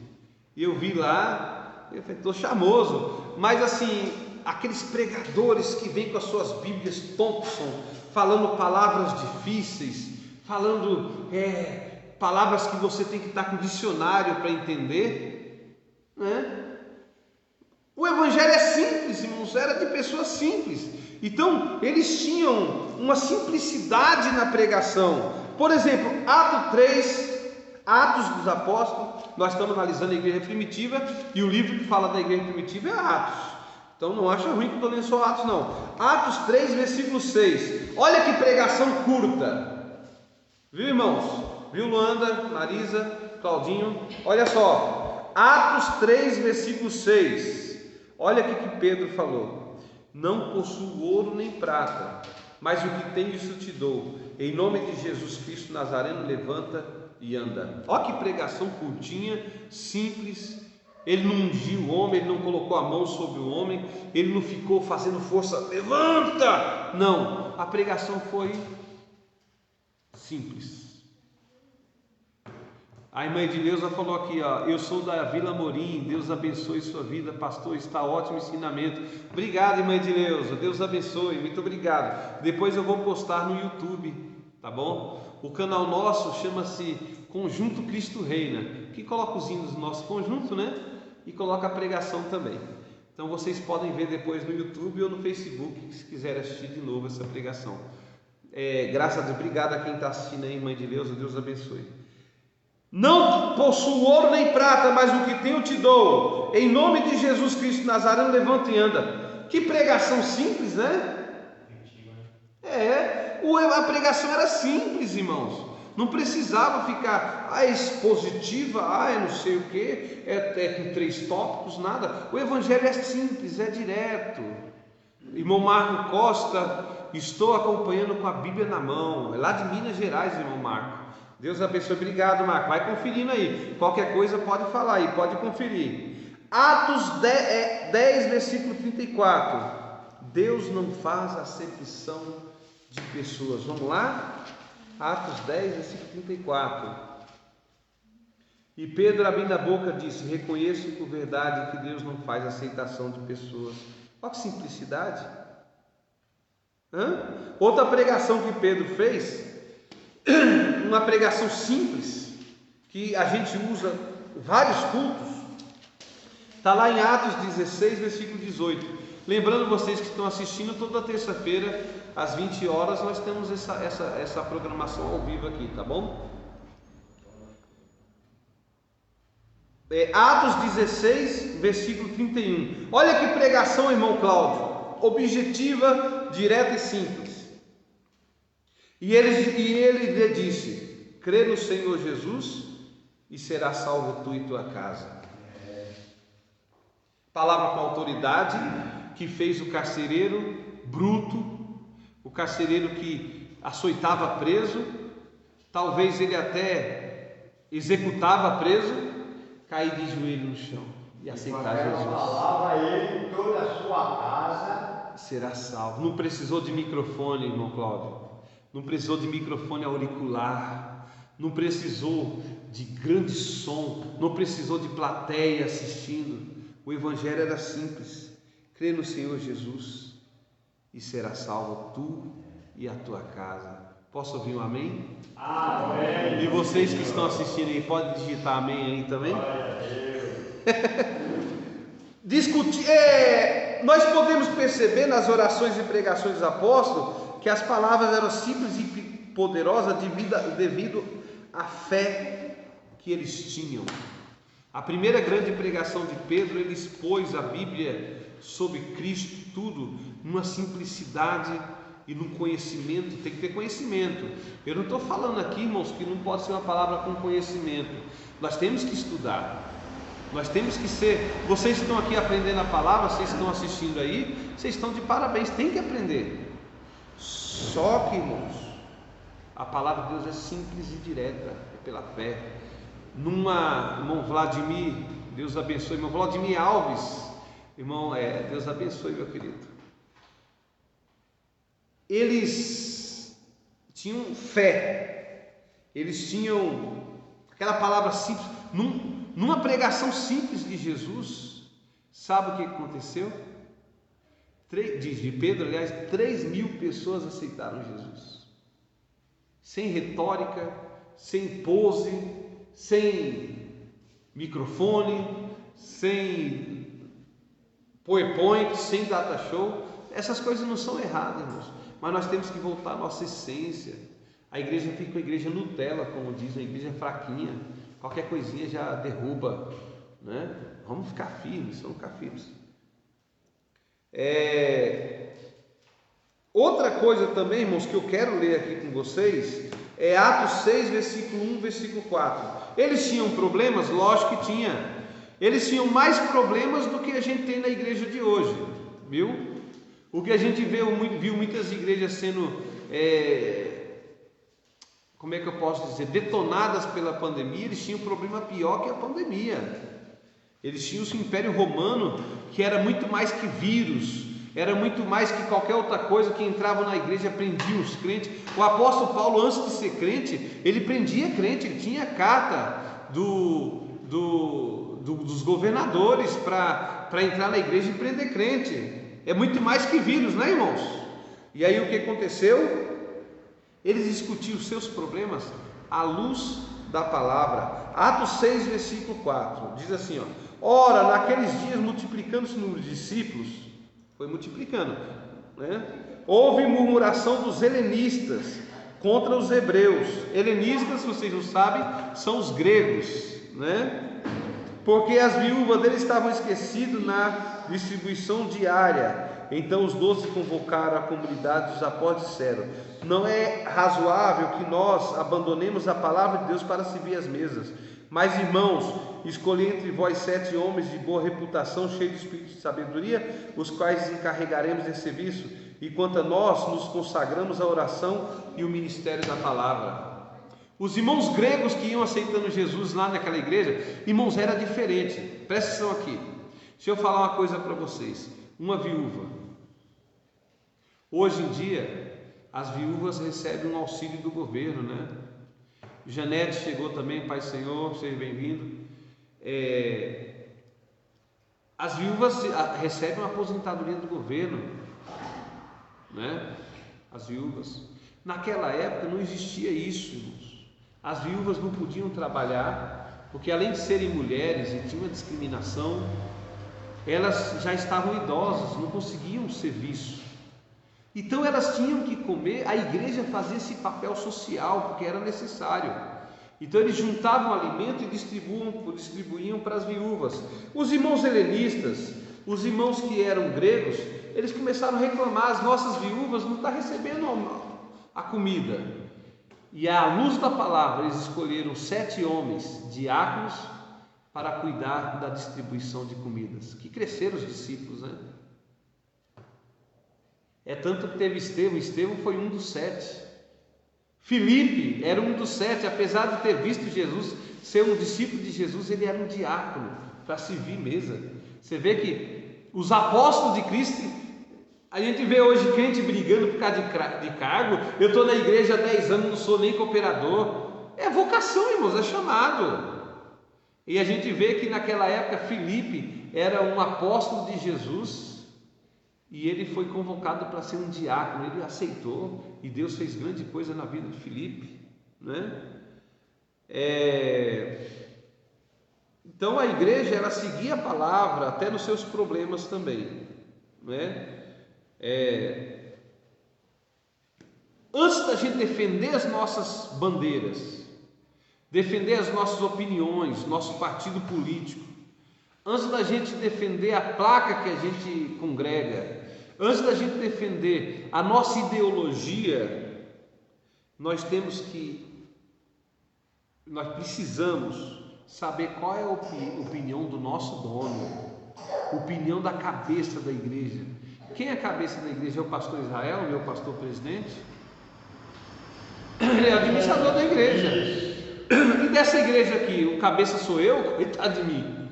e eu vi lá, eu falei, estou charmoso. Mas assim, aqueles pregadores que vêm com as suas Bíblias Thompson, falando palavras difíceis, falando palavras que você tem que estar com dicionário para entender, né? O Evangelho é simples, irmãos, era de pessoas simples. Então, eles tinham uma simplicidade na pregação. Por exemplo, Atos 3, Atos dos Apóstolos. Nós estamos analisando a igreja primitiva e o livro que fala da igreja primitiva é Atos. Então, não acha ruim que eu estou lendo só Atos, não. Atos 3, versículo 6. Olha que pregação curta. Viu, irmãos? Viu, Luanda, Marisa, Claudinho? Olha só. Atos 3, versículo 6. Olha o que Pedro falou. Não possuo ouro nem prata, mas o que tenho isso te dou. Em nome de Jesus Cristo Nazareno, levanta e anda. Olha que pregação curtinha, simples. Ele não ungiu o homem, ele não colocou a mão sobre o homem, ele não ficou fazendo força, levanta! Não, a pregação foi simples. A irmã Edileuza falou aqui, ó, eu sou da Vila Morim, Deus abençoe sua vida, pastor, está ótimo ensinamento. Obrigado, irmã Edileuza, Deus abençoe, muito obrigado. Depois eu vou postar no YouTube, tá bom? O canal nosso chama-se Conjunto Cristo Reina, que coloca os hinos do nosso conjunto, né? E coloca a pregação também. Então vocês podem ver depois no YouTube ou no Facebook, se quiserem assistir de novo essa pregação. Graças a Deus, obrigado a quem está assistindo aí, irmã Edileuza, Deus abençoe. Não possuo ouro nem prata, mas o que tenho te dou. Em nome de Jesus Cristo Nazareno, levanta e anda. Que pregação simples, né? A pregação era simples, irmãos. Não precisava ficar expositiva, não sei o que, com 3 tópicos, nada. O evangelho é simples, é direto. Irmão Marco Costa, estou acompanhando com a Bíblia na mão. É lá de Minas Gerais, irmão Marco. Deus abençoe, obrigado, Marco. Vai conferindo aí. Qualquer coisa pode falar aí, pode conferir. Atos 10, versículo 34. Deus não faz acepção de pessoas. Vamos lá? Atos 10, versículo 34. E Pedro, abrindo a boca, disse: reconheço por verdade que Deus não faz aceitação de pessoas. Olha que simplicidade. Outra pregação que Pedro fez, uma pregação simples, que a gente usa vários cultos, está lá em Atos 16, versículo 18. Lembrando vocês que estão assistindo, toda terça-feira, às 20 horas, nós temos essa programação ao vivo aqui, tá bom? Atos 16, versículo 31. Olha que pregação, irmão Cláudio, objetiva, direta e simples. E ele lhe disse: crê no Senhor Jesus e será salvo tu e tua casa. Palavra com autoridade, que fez o carcereiro bruto, o carcereiro que açoitava preso, talvez ele até executava preso, cair de joelho no chão e aceitar Jesus. Falava a ele, toda a sua casa será salvo. Não precisou de microfone, irmão Cláudio. Não precisou de microfone auricular, não precisou de grande som, não precisou de plateia assistindo. O evangelho era simples: crê no Senhor Jesus e será salvo tu e a tua casa. Posso ouvir um amém? Amém. E vocês que estão assistindo aí, podem digitar amém aí também? Nós podemos perceber nas orações e pregações dos apóstolos que as palavras eram simples e poderosas devido à fé que eles tinham. A primeira grande pregação de Pedro, ele expôs a Bíblia sobre Cristo, tudo numa simplicidade e num conhecimento. Tem que ter conhecimento. Eu não estou falando aqui, irmãos, que não pode ser uma palavra com conhecimento. Nós temos que estudar. Nós temos que ser. Vocês estão aqui aprendendo a palavra, vocês estão assistindo aí, vocês estão de parabéns, tem que aprender. Só que, irmãos, a palavra de Deus é simples e direta, é pela fé. Irmão Vladimir, Deus abençoe, irmão Vladimir Alves, irmão, Deus abençoe, meu querido. Eles tinham fé, eles tinham aquela palavra simples. Numa pregação simples de Jesus, sabe o que aconteceu? De Pedro, aliás, 3.000 pessoas aceitaram Jesus, sem retórica, sem pose, sem microfone, sem PowerPoint, sem data show. Essas coisas não são erradas, irmãos, mas nós temos que voltar à nossa essência. A igreja fica uma igreja Nutella, como dizem, a igreja fraquinha, qualquer coisinha já derruba, né? Vamos ficar firmes, vamos ficar firmes. Outra coisa também, irmãos, que eu quero ler aqui com vocês, é Atos 6, versículo 1, versículo 4. Eles tinham problemas? Lógico que tinha. Eles tinham mais problemas do que a gente tem na igreja de hoje, viu? O que a gente viu muitas igrejas sendo, como é que eu posso dizer, detonadas pela pandemia. Eles tinham um problema pior que a pandemia. Eles tinham o Império Romano, que era muito mais que vírus, era muito mais que qualquer outra coisa que entrava na igreja, prendia os crentes. O apóstolo Paulo, antes de ser crente, ele prendia crente, ele tinha carta dos governadores para entrar na igreja e prender crente. É muito mais que vírus, né, irmãos? E aí o que aconteceu? Eles discutiam os seus problemas à luz da palavra. Atos 6, versículo 4, diz assim, ó: ora, naqueles dias, multiplicando-se o número de discípulos, foi multiplicando, né? Houve murmuração dos helenistas contra os hebreus. Helenistas, se vocês não sabem, são os gregos, né? Porque as viúvas deles estavam esquecidas na distribuição diária. Então os 12 convocaram a comunidade, os apóstolos disseram: não é razoável que nós abandonemos a palavra de Deus para servir as mesas. Mas, irmãos, escolhi entre vós 7 homens de boa reputação, cheios de espírito de sabedoria, os quais encarregaremos desse serviço, e quanto a nós, nos consagramos à oração e o ministério da palavra. Os irmãos gregos que iam aceitando Jesus lá naquela igreja, irmãos, era diferente. Presta atenção aqui. Deixa eu falar uma coisa para vocês. Uma viúva, hoje em dia, as viúvas recebem um auxílio do governo, né? Janete chegou também, Pai Senhor, seja bem-vindo. As viúvas recebem uma aposentadoria do governo, né? As viúvas. Naquela época não existia isso, irmãos. As viúvas não podiam trabalhar, porque além de serem mulheres e tinha uma discriminação, elas já estavam idosas, não conseguiam serviço. Então elas tinham que comer, a igreja fazia esse papel social, porque era necessário. Então eles juntavam alimento e distribuíam para as viúvas. Os irmãos helenistas, os irmãos que eram gregos, eles começaram a reclamar: as nossas viúvas não estão recebendo a comida. E à luz da palavra, eles escolheram 7 homens, diáconos, para cuidar da distribuição de comidas. Que cresceram os discípulos, né? É tanto que teve Estevão foi um dos 7. Filipe era um dos 7, apesar de ter visto Jesus, ser um discípulo de Jesus, ele era um diácono, para servir mesa. Você vê que os apóstolos de Cristo, a gente vê hoje crente brigando por causa de cargo. Eu estou na igreja há 10 anos, não sou nem cooperador. É vocação, irmãos, é chamado. E a gente vê que naquela época Filipe era um apóstolo de Jesus, e ele foi convocado para ser um diácono. Ele aceitou, e Deus fez grande coisa na vida de Filipe, né? Então a igreja, ela seguia a palavra até nos seus problemas também, né? Antes da gente defender as nossas bandeiras, defender as nossas opiniões, nosso partido político, antes da gente defender a placa que a gente congrega, antes da gente defender a nossa ideologia, nós precisamos saber qual é a opinião do nosso dono, a opinião da cabeça da igreja. Quem é a cabeça da igreja? É o pastor Israel, meu pastor presidente? Ele é o administrador da igreja. E dessa igreja aqui, o cabeça sou eu? Coitado de mim.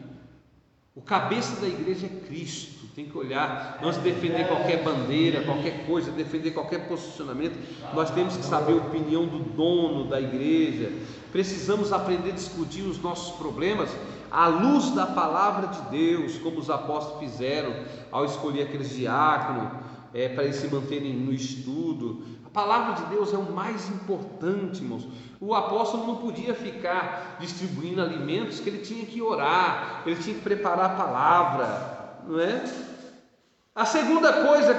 O cabeça da igreja é Cristo. Tem que olhar, antes de defender qualquer bandeira, qualquer coisa, defender qualquer posicionamento, nós temos que saber a opinião do dono da igreja. Precisamos aprender a discutir os nossos problemas à luz da palavra de Deus, como os apóstolos fizeram ao escolher aqueles diáconos, para eles se manterem no estudo. A palavra de Deus é o mais importante, irmãos. O apóstolo não podia ficar distribuindo alimentos, que ele tinha que orar, ele tinha que preparar a palavra, não é? A segunda coisa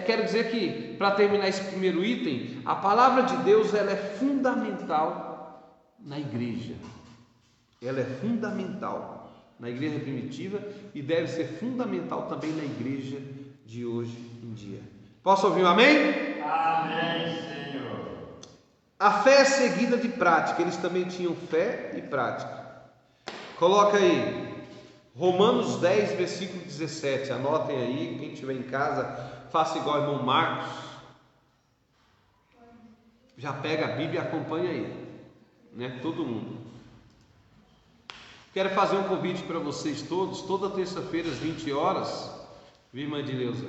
quero dizer que, para terminar esse primeiro item, a palavra de Deus, ela é fundamental na igreja. Ela é fundamental na igreja primitiva e deve ser fundamental também na igreja de hoje em dia. Posso ouvir um amém? Amém, Senhor. A fé é seguida de prática. Eles também tinham fé e prática. Coloca aí Romanos 10, versículo 17. Anotem aí, quem estiver em casa, faça igual ao irmão Marcos. Já pega a Bíblia e acompanha aí, né? Todo mundo. Quero fazer um convite para vocês todos. Toda terça-feira às 20 horas Viu, irmã Edileuza?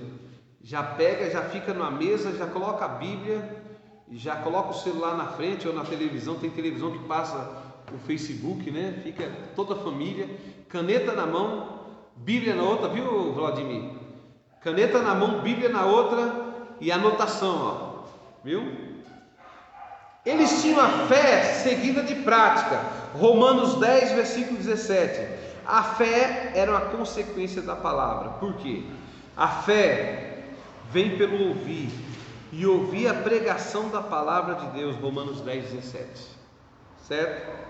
Já pega, já fica numa mesa, já coloca a Bíblia, já coloca o celular na frente ou na televisão. Tem televisão que passa o Facebook, né? Fica toda a família, caneta na mão, Bíblia na outra, viu, Vladimir? Caneta na mão, Bíblia na outra e anotação, ó, viu? Eles tinham a fé seguida de prática. Romanos 10, versículo 17. A fé era uma consequência da palavra. Por quê? A fé vem pelo ouvir, e ouvir a pregação da palavra de Deus. Romanos 10, 17. Certo?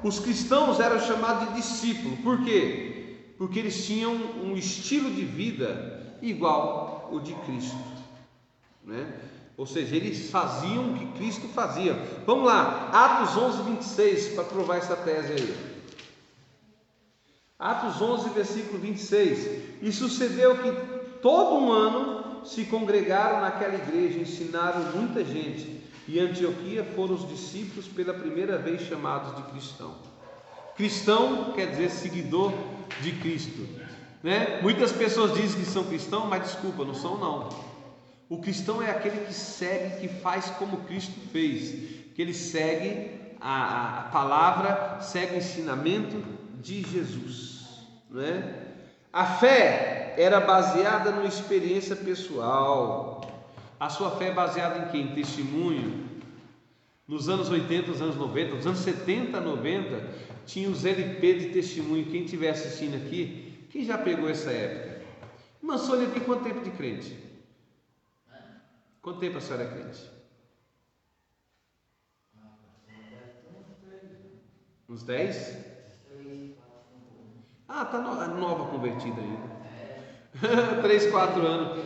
Os cristãos eram chamados de discípulos. Por quê? Porque eles tinham um estilo de vida igual o de Cristo, né? Ou seja, eles faziam o que Cristo fazia. Vamos lá, Atos 11, 26, para provar essa tese aí. Atos 11, versículo 26. E sucedeu que todo um ano se congregaram naquela igreja, ensinaram muita gente. E em Antioquia foram os discípulos pela primeira vez chamados de cristão. Cristão quer dizer seguidor de Cristo, né? Muitas pessoas dizem que são cristãos, mas desculpa, não são não. O cristão é aquele que segue, que faz como Cristo fez, que ele segue a palavra, segue o ensinamento de Jesus, né? A fé era baseada numa experiência pessoal. A sua fé é baseada em quê? Em testemunho. Nos anos 80, nos anos 90, nos anos 70, 90, tinha os LP de testemunho. Quem estiver assistindo aqui, quem já pegou essa época? Irmã Sônia tem quanto tempo de crente? Quanto tempo a senhora é crente? Uns 10? Ah, está nova convertida ainda. 3, 4 anos.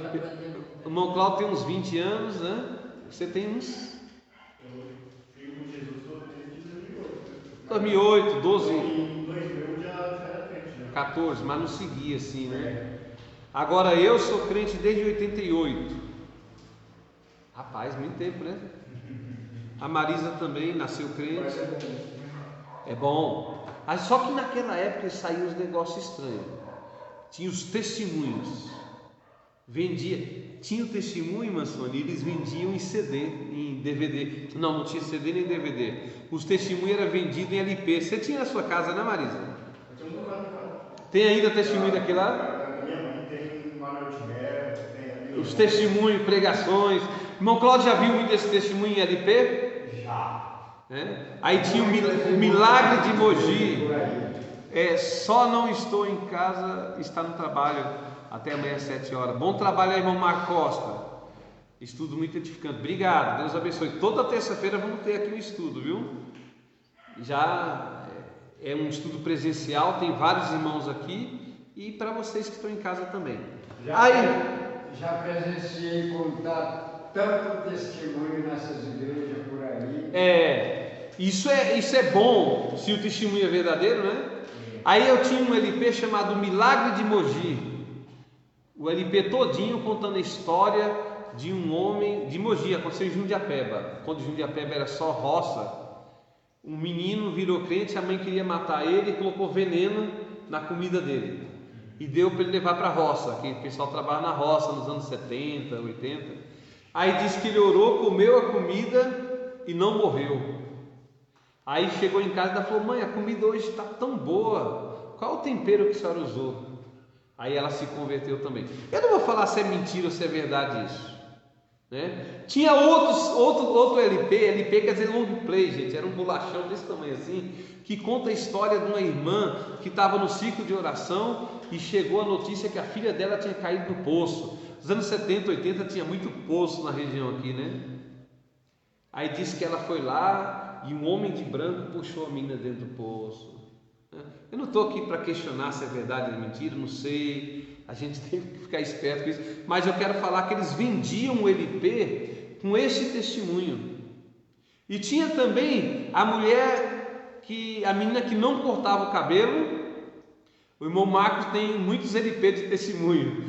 O irmão Cláudio tem uns 20 anos, né? Você tem uns? 2008, 12. 14, mas não seguia assim, né? Agora eu sou crente desde 88. Rapaz, muito tempo, né? A Marisa também nasceu crente. É bom. Só que naquela época saíam os negócios estranhos. Tinha os testemunhos. Tinha o testemunho, Mansoni, eles vendiam em CD, em DVD. Não tinha CD nem DVD. Os testemunhos eram vendidos em LP. Você tinha na sua casa, né, Marisa? Tem ainda testemunho daquele lá? Os testemunhos, pregações. Irmão Cláudio já viu muito esse testemunho em LP? Já. Aí tinha o milagre de Mogi. Só não estou em casa, está no trabalho até amanhã às 7 horas. Bom trabalho aí, irmão Marco Costa. Estudo muito edificante. Obrigado, Deus abençoe. Toda terça-feira vamos ter aqui um estudo, viu? Já é um estudo presencial, tem vários irmãos aqui e para vocês que estão em casa também. Já presenciei contar tanto testemunho nessas igrejas por aí. Isso é bom, se o testemunho é verdadeiro, né? Aí eu tinha um LP chamado Milagre de Mogi. O LP todinho contando a história de um homem de Mogi, aconteceu em Jundiapeba. Quando Jundiapeba era só roça, um menino virou crente, a mãe queria matar ele e colocou veneno na comida dele. E deu para ele levar para a roça, que o pessoal trabalha na roça nos anos 70, 80. Aí disse que ele orou, comeu a comida e não morreu. Aí chegou em casa e falou: mãe, a comida hoje está tão boa, qual o tempero que a senhora usou? Aí ela se converteu também. Eu não vou falar se é mentira ou se é verdade isso, né? Tinha outro LP quer dizer long play, gente, era um bolachão desse tamanho assim, que conta a história de uma irmã que estava no ciclo de oração e chegou a notícia que a filha dela tinha caído no poço. Nos anos 70, 80 tinha muito poço na região aqui, né? Aí disse que ela foi lá e um homem de branco puxou a menina dentro do poço. Eu não estou aqui para questionar se é verdade ou mentira, não sei, a gente tem que ficar esperto com isso, mas eu quero falar que eles vendiam o LP com esse testemunho. E tinha também a menina que não cortava o cabelo. O irmão Marcos tem muitos LP de testemunho.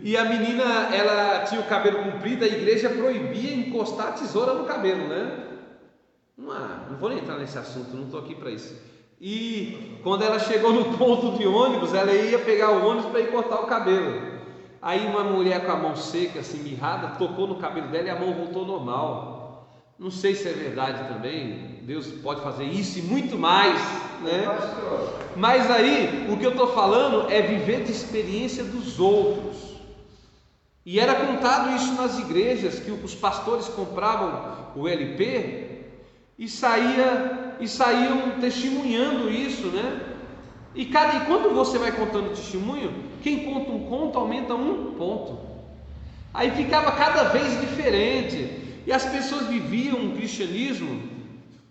E a menina, ela tinha o cabelo comprido, a igreja proibia encostar a tesoura no cabelo, né? Não vou nem entrar nesse assunto, não estou aqui para isso. E quando ela chegou no ponto de ônibus, ela ia pegar o ônibus para ir cortar o cabelo. Aí uma mulher com a mão seca, assim, mirrada, tocou no cabelo dela e a mão voltou normal. Não sei se é verdade também, Deus pode fazer isso e muito mais, né? Mas aí, o que eu estou falando é viver de experiência dos outros. E era contado isso nas igrejas, que os pastores compravam o LP e saíam testemunhando isso, né? E quando você vai contando testemunho, quem conta um conto aumenta um ponto. Aí ficava cada vez diferente. E as pessoas viviam um cristianismo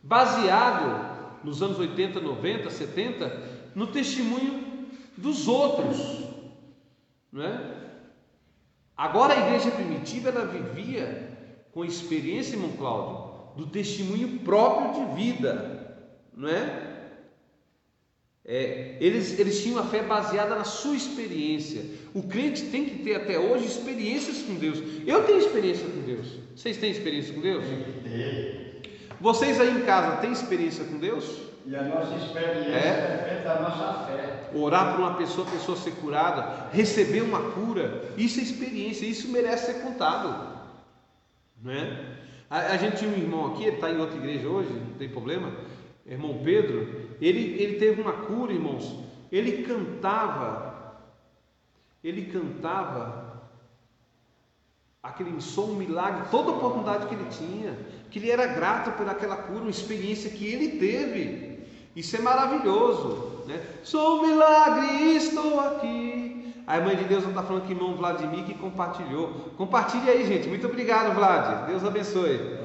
baseado nos anos 80, 90, 70 no testemunho dos outros, não é? Agora a igreja primitiva, ela vivia com experiência, irmão Cláudio, do testemunho próprio de vida, não é? Eles tinham a fé baseada na sua experiência. O crente tem que ter até hoje experiências com Deus. Eu tenho experiência com Deus. Vocês têm experiência com Deus? Vocês aí em casa têm experiência com Deus? E a nossa experiência é feita da nossa fé. Orar por uma pessoa, a pessoa ser curada, receber uma cura, isso é experiência, isso merece ser contado, né? A gente tinha um irmão aqui, ele está em outra igreja hoje, não tem problema, irmão Pedro, ele teve uma cura, irmãos. Ele cantava aquele som, um milagre, toda a oportunidade que ele tinha, que ele era grato por aquela cura, uma experiência que ele teve. Isso é maravilhoso, né? Sou um milagre, estou aqui. A Mãe de Deus não está falando que irmão Vladimir que compartilhou. Compartilhe aí, gente. Muito obrigado, Vlad. Deus abençoe.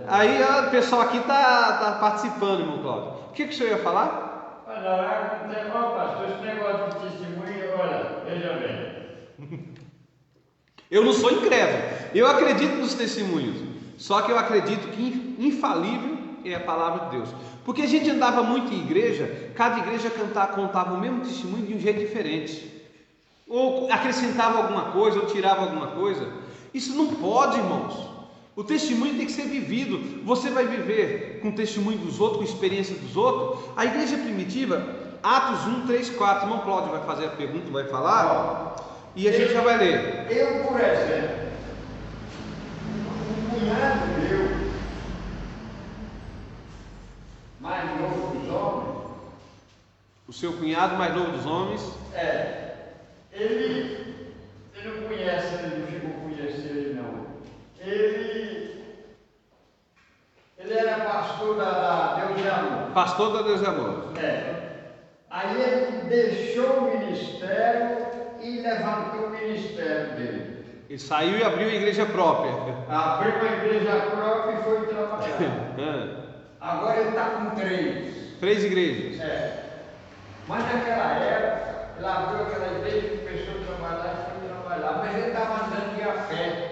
Aí o pessoal aqui está participando, irmão Cláudio. O que o senhor ia falar? Olha, pastor, esse negócio de testemunho, olha, veja bem. Eu não sou incrédulo, eu acredito nos testemunhos, só que eu acredito que infalível é a palavra de Deus, porque a gente andava muito em igreja, cada igreja contava o mesmo testemunho de um jeito diferente, ou acrescentava alguma coisa, ou tirava alguma coisa. Isso não pode, irmãos. O testemunho tem que ser vivido. Você vai viver com o testemunho dos outros, com a experiência dos outros. A igreja primitiva, Atos 1, 3, 4, irmão Cláudio vai fazer a pergunta, vai falar, e a gente já vai ler. Eu, por exemplo, um cunhado meu, mais novo dos homens. O seu cunhado mais novo dos homens? Ele não conhece, ele não chegou a conhecer ele não. Ele era pastor da Deus e Amor. Pastor da Deus e Amor. Aí ele deixou o ministério e levantou o ministério dele. Ele saiu e abriu a igreja própria. Abriu uma igreja própria e foi trabalhar. Agora ele está com 3. 3 igrejas. Mas naquela época, ele abriu aquela igreja, começou a trabalhar e foi trabalhar. Mas ele estava andando de a pé.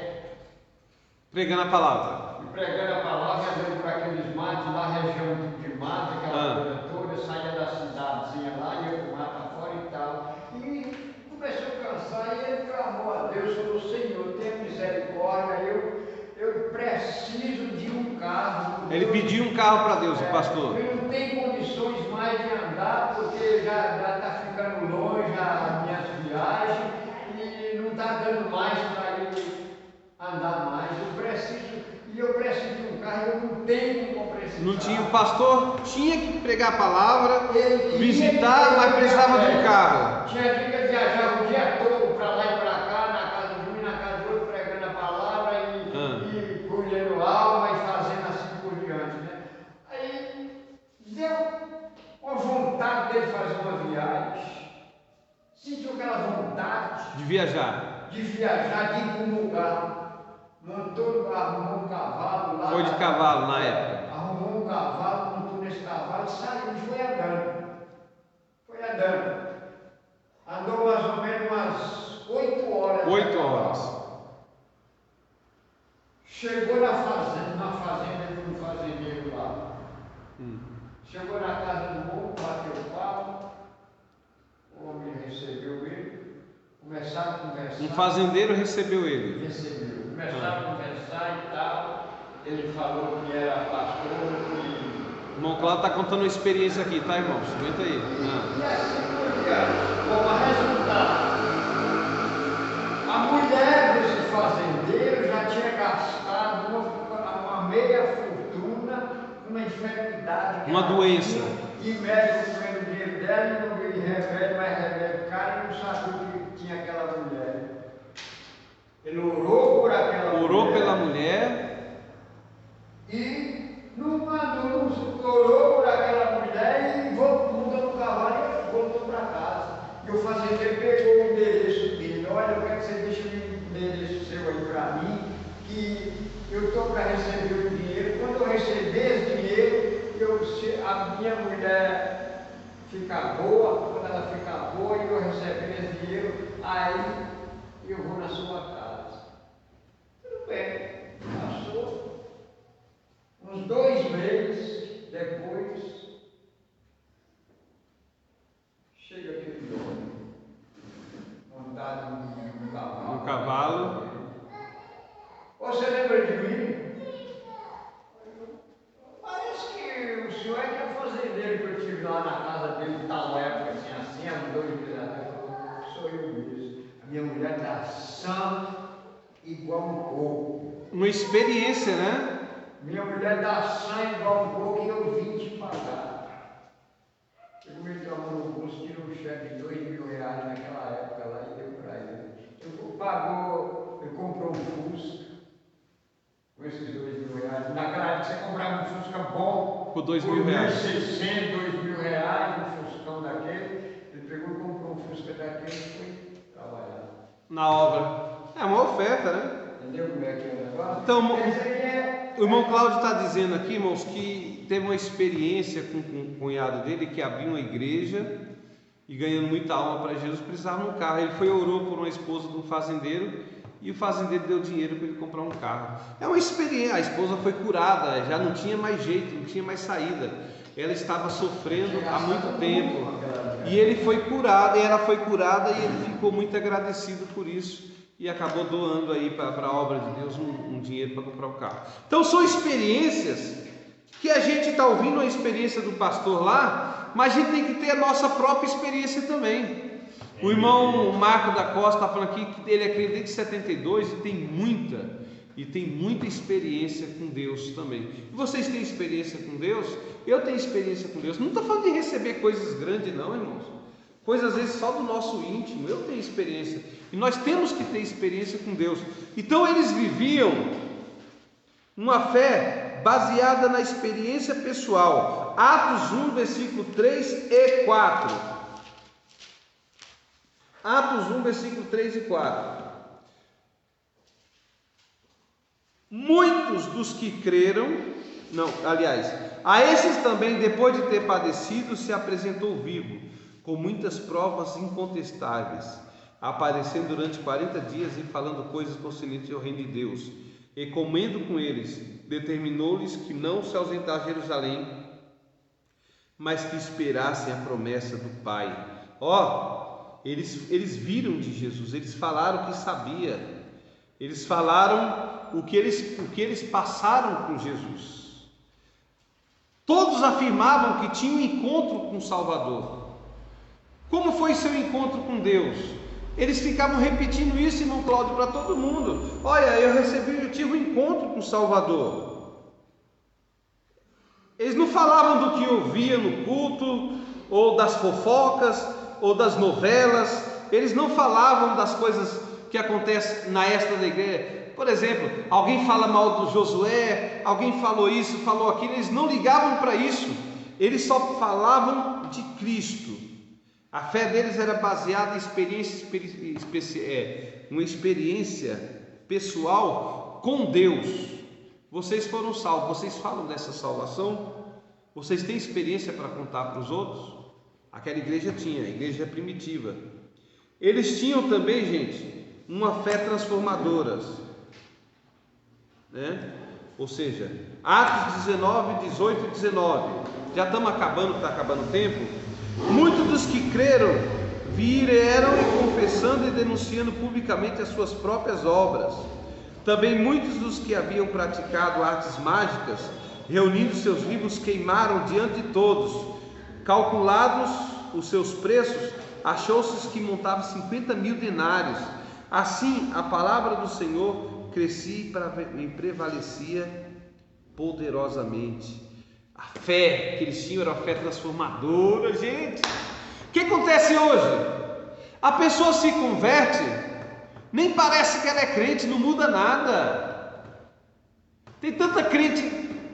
Pregando a palavra. Pregando a palavra, andando por aqueles matos, lá região de mato, aquela coisa toda, saía da cidadezinha lá, ia para o mato fora e tal. E começou a cansar e ele clamou a Deus, falou: Senhor, tenha misericórdia, eu preciso de um carro. Ele pediu um carro para Deus, o pastor. Ele não tem condições mais de andar, porque já está ficando longe as minhas viagens e não está dando mais para ele andar mais. Eu preciso de um carro, eu não tenho como comprar esse carro. Não tinha, o pastor tinha que pregar a palavra, visitar, mas precisava de um carro. Tinha que viajar o dia todo para lá e para cá, na casa de um e na casa do outro, pregando a palavra e colhendo alma e fazendo assim por diante, né? Aí deu uma vontade dele fazer uma viagem, sentiu aquela vontade de viajar, de ir para um lugar. Arrumou um cavalo lá. Foi de cavalo na época. Arrumou um cavalo, montou nesse cavalo e saiu e foi andando. Andou mais ou menos umas 8 horas. 8 horas. Chegou na fazenda de um fazendeiro lá. Chegou na casa do homem, bateu o papo. O homem recebeu ele. Começaram a conversar. Um fazendeiro recebeu ele. Começaram a conversar e tal. Ele falou que era pastor e... O irmão Cláudio está contando uma experiência aqui, tá, irmãos? Aguenta aí. E assim por diante. Como resultado, a mulher desse fazendeiro já tinha gastado uma meia fortuna, uma enfermidade. Uma doença. E médico comendo o dinheiro dela e não veio remédio, mais remédio caro, e não sabia o que tinha aquela mulher. Ele orou por aquela mulher. Orou pela mulher. E não mandou, orou por aquela mulher e voltou no cavalo e voltou para casa. E o fazendeiro pegou o endereço dele. Olha, eu quero que você deixe o endereço seu aí para mim, que eu estou para receber o dinheiro. Quando eu receber esse dinheiro, se a minha mulher ficar boa, quando ela ficar boa e eu receber esse dinheiro, aí eu vou na sua casa. Tudo bem, passou uns 2 meses depois, chega aquele homem montado num cavalo. Um cavalo. Você lembra de mim? Parece que o senhor é que é fazendeiro que eu tive lá na casa dele, tal época, assim, há 2 meses atrás. Sou eu mesmo. A minha mulher está sã igual um coco. Uma experiência, né? Minha mulher está sã igual um coco e eu vim te pagar. Eu meteu a mão no bolso, tirou um cheque de R$2.000 naquela época lá e deu para ele. Ele comprou um Fusca. Com esses R$2.000, naquela época você comprava um Fusca bom por R$2.000, R$1.600, R$2.000, um Fuscão daquele. Ele pegou e comprou um Fusca daquele e foi trabalhar na obra. É uma oferta, né? Entendeu como é que é o negócio? Então, o irmão Cláudio está dizendo aqui, irmãos, que teve uma experiência com o cunhado dele que abriu uma igreja e ganhando muita alma para Jesus, precisava de um carro. Ele foi e orou por uma esposa de um fazendeiro e o fazendeiro deu dinheiro para ele comprar um carro. É uma experiência. A esposa foi curada, já não tinha mais jeito, não tinha mais saída. Ela estava sofrendo há muito tempo e ele foi curado, e ela foi curada, e ele ficou muito agradecido por isso e acabou doando aí para a obra de Deus um dinheiro para comprar o carro. Então são experiências que a gente está ouvindo a experiência do pastor lá, mas a gente tem que ter a nossa própria experiência também. O irmão Marco da Costa está falando aqui que ele acredita desde 72 e tem muita experiência com Deus também. E vocês têm experiência com Deus? Eu tenho experiência com Deus. Não estou falando de receber coisas grandes não, irmãos. Coisas às vezes só do nosso íntimo. Eu tenho experiência. E nós temos que ter experiência com Deus. Então eles viviam uma fé baseada na experiência pessoal. Atos 1, versículo 3 e 4. Atos 1, versículo 3 e 4. Muitos dos que creram, a esses também, depois de ter padecido, se apresentou vivo, com muitas provas incontestáveis, aparecendo durante 40 dias e falando coisas concernentes ao reino de Deus. E comendo com eles, determinou-lhes que não se ausentassem a Jerusalém, mas que esperassem a promessa do Pai. Eles viram de Jesus, eles falaram o que sabia, eles falaram o que eles passaram com Jesus. Todos afirmavam que tinham um encontro com o Salvador. Como foi seu encontro com Deus? Eles ficavam repetindo isso, irmão Cláudio, para todo mundo. Olha, eu tive um encontro com o Salvador. Eles não falavam do que ouvia no culto, ou das fofocas, ou das novelas. Eles não falavam das coisas que acontecem na extra da igreja. Por exemplo, alguém fala mal do Josué, alguém falou isso, falou aquilo. Eles não ligavam para isso. Eles só falavam de Cristo. A fé deles era baseada em uma experiência pessoal com Deus. Vocês foram salvos, vocês falam dessa salvação? Vocês têm experiência para contar para os outros? Aquela igreja tinha, a igreja primitiva. Eles tinham também, gente, uma fé transformadora, né? Ou seja, Atos 19, 18 e 19. Já estamos acabando, está acabando o tempo. Muitos dos que creram vieram e confessando e denunciando publicamente as suas próprias obras. Também muitos dos que haviam praticado artes mágicas, reunindo seus livros, queimaram diante de todos. Calculados os seus preços, achou-se que montavam 50.000 denários. Assim, a palavra do Senhor crescia e prevalecia poderosamente. A fé que eles tinham era uma fé transformadora, gente. O que acontece hoje? A pessoa se converte, nem parece que ela é crente, não muda nada. Tem tanta crente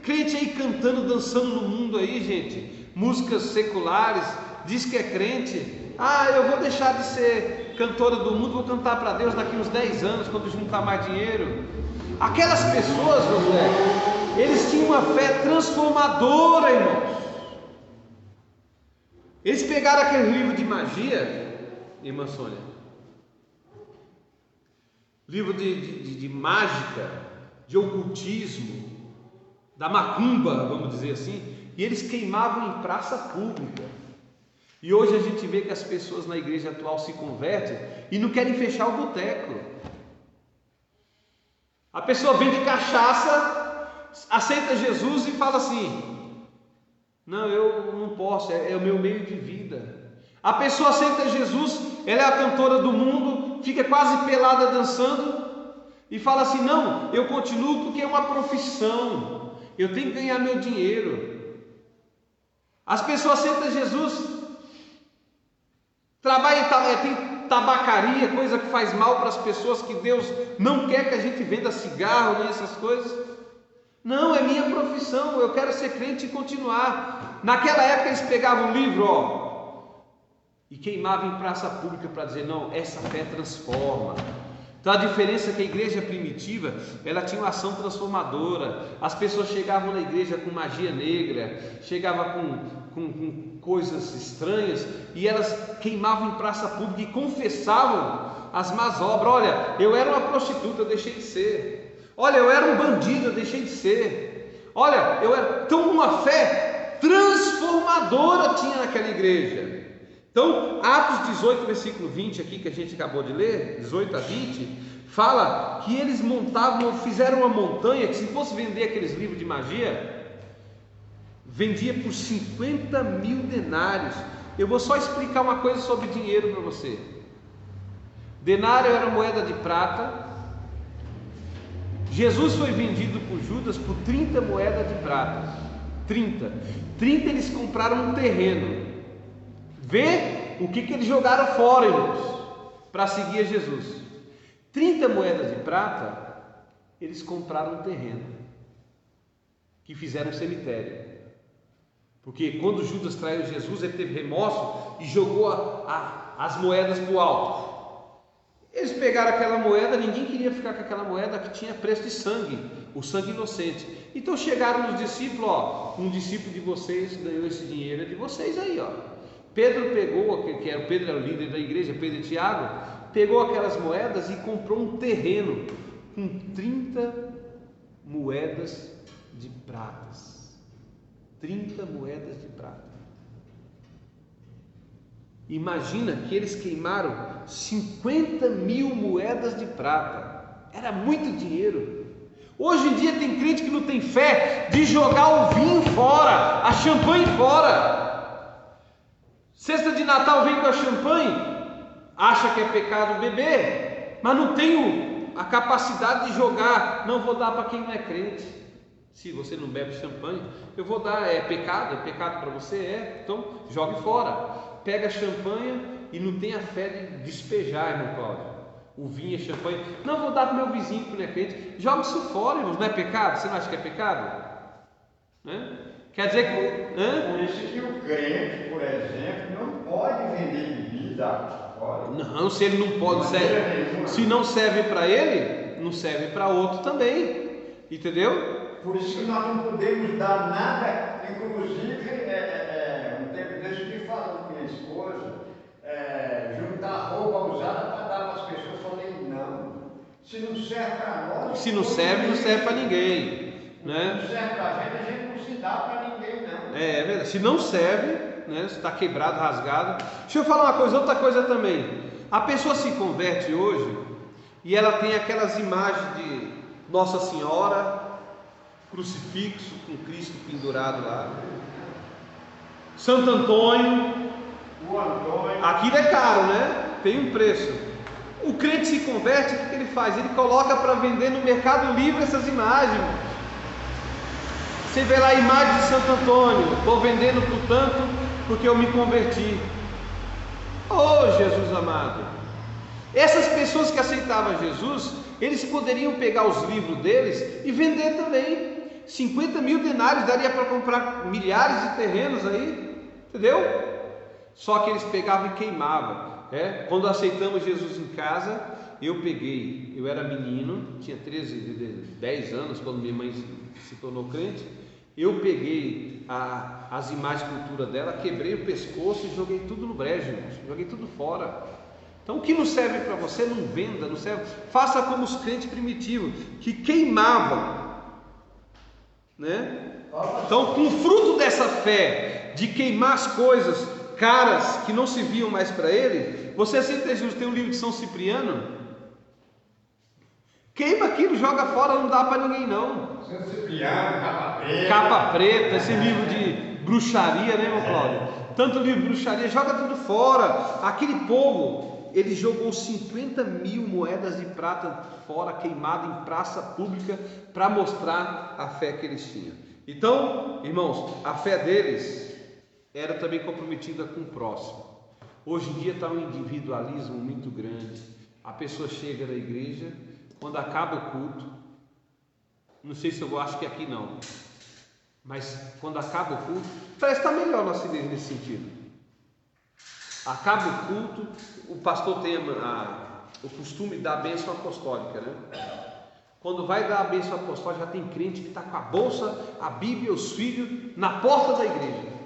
aí cantando, dançando no mundo aí, gente, músicas seculares, diz que é crente. Eu vou deixar de ser cantora do mundo, vou cantar para Deus daqui uns 10 anos, quando juntar mais dinheiro. Aquelas pessoas, José, eles tinham uma fé transformadora, irmãos. Eles pegaram aquele livro de magia, irmã Sônia, livro de mágica, de ocultismo, da macumba, vamos dizer assim, e eles queimavam em praça pública. E hoje a gente vê que as pessoas na igreja atual se convertem e não querem fechar o boteco. A pessoa vende cachaça, aceita Jesus e fala assim: não, eu não posso, é o meu meio de vida. A pessoa aceita Jesus, ela é a cantora do mundo, fica quase pelada dançando e fala assim: não, eu continuo porque é uma profissão, eu tenho que ganhar meu dinheiro. As pessoas aceitam Jesus, trabalha, tem tabacaria, coisa que faz mal para as pessoas, que Deus não quer que a gente venda cigarro nem essas coisas. Não, é minha profissão, eu quero ser crente e continuar. Naquela época eles pegavam o livro, e queimavam em praça pública para dizer: não, essa fé transforma. Então a diferença é que a igreja primitiva, ela tinha uma ação transformadora. As pessoas chegavam na igreja com magia negra, chegavam com coisas estranhas, e elas queimavam em praça pública e confessavam as más obras. Olha, eu era uma prostituta, eu deixei de ser. Olha, eu era um bandido, eu deixei de ser. Olha, eu era... Então uma fé transformadora tinha naquela igreja. Então, Atos 18, versículo 20 aqui, que a gente acabou de ler, 18 a 20, fala que eles fizeram uma montanha, que se fosse vender aqueles livros de magia, vendia por 50 mil denários. Eu vou só explicar uma coisa sobre dinheiro para você. Denário era moeda de prata. Jesus foi vendido por Judas por 30 moedas de prata. 30 eles compraram um terreno. Vê o que eles jogaram fora, irmãos, para seguir a Jesus. 30 moedas de prata, eles compraram um terreno, que fizeram um cemitério. Porque quando Judas traiu Jesus, ele teve remorso e jogou as moedas para o alto. Eles pegaram aquela moeda, ninguém queria ficar com aquela moeda que tinha preço de sangue, o sangue inocente. Então chegaram nos discípulos: um discípulo de vocês ganhou esse dinheiro, é de vocês aí, Pedro pegou, Pedro era o líder da igreja, Pedro e Tiago, pegou aquelas moedas e comprou um terreno com 30 moedas de pratas. 30 moedas de prata. Imagina que eles queimaram 50 mil moedas de prata. Era muito dinheiro. Hoje em dia tem crente que não tem fé de jogar o vinho fora, a champanhe fora. Cesta de Natal vem com a champanhe, acha que é pecado beber, mas não tem a capacidade de jogar. Não, vou dar para quem não é crente. Se você não bebe champanhe, eu vou dar. É pecado para você? Então jogue fora. Pega a champanhe e não tem a fé de despejar, irmão Cláudio, o vinho e a champanhe. Não, vou dar para o meu vizinho que não é crente. Joga isso fora, irmãos. Não é pecado? Você não acha que é pecado? Né? Quer dizer que... Por isso que o crente, por exemplo, não pode vender bebida fora. Não, se ele não pode, se não serve para ele, não serve para outro também. Entendeu? Por isso que nós não podemos dar nada. Inclusive, um tempo desse eu estive falando com minha esposa, juntar roupa usada para dar para as pessoas. Eu falei: não, se não serve para nós... Se não serve, não serve para ninguém. Né? Não serve para a gente não se dá para ninguém, não. É verdade. Se não serve, né? Se está quebrado, rasgado. Deixa eu falar uma coisa, outra coisa também. A pessoa se converte hoje e ela tem aquelas imagens de Nossa Senhora, crucifixo com Cristo pendurado lá, Santo Antônio. O Antônio. Aquilo é caro, né? Tem um preço. O crente se converte, o que ele faz? Ele coloca para vender no Mercado Livre essas imagens. Você vê lá a imagem de Santo Antônio, vou vendendo por tanto, porque eu me converti. Oh, Jesus amado! Essas pessoas que aceitavam Jesus, eles poderiam pegar os livros deles e vender também. 50 mil denários daria para comprar milhares de terrenos aí, entendeu? Só que eles pegavam e queimavam. Quando aceitamos Jesus em casa, eu peguei, eu era menino, tinha 10 anos quando minha mãe se tornou crente. Eu peguei as imagens de cultura dela, quebrei o pescoço e joguei tudo no brejo, irmãos. Joguei tudo fora. Então o que não serve para você, não venda, não serve. Faça como os crentes primitivos, que queimavam, né? Então, com o fruto dessa fé, de queimar as coisas caras que não se viam mais para ele, você aceita Jesus. Tem um livro de São Cipriano, queima aquilo, joga fora, não dá para ninguém não. São Cipriano, Capa preta, esse livro de bruxaria, né, irmão Cláudio? Tanto livro de bruxaria, joga tudo fora. Aquele povo, ele jogou 50 mil moedas de prata fora, queimado em praça pública, para mostrar a fé que eles tinham. Então, irmãos, a fé deles era também comprometida com o próximo. Hoje em dia está um individualismo muito grande. A pessoa chega na igreja, quando acaba o culto, não sei se eu acho que aqui não, mas quando acaba o culto, parece que está melhor nossa igreja nesse sentido. Acaba o culto, o pastor tem o costume de dar a bênção apostólica, né? Quando vai dar a bênção apostólica, já tem crente que está com a bolsa, a Bíblia, os filhos, na porta da igreja.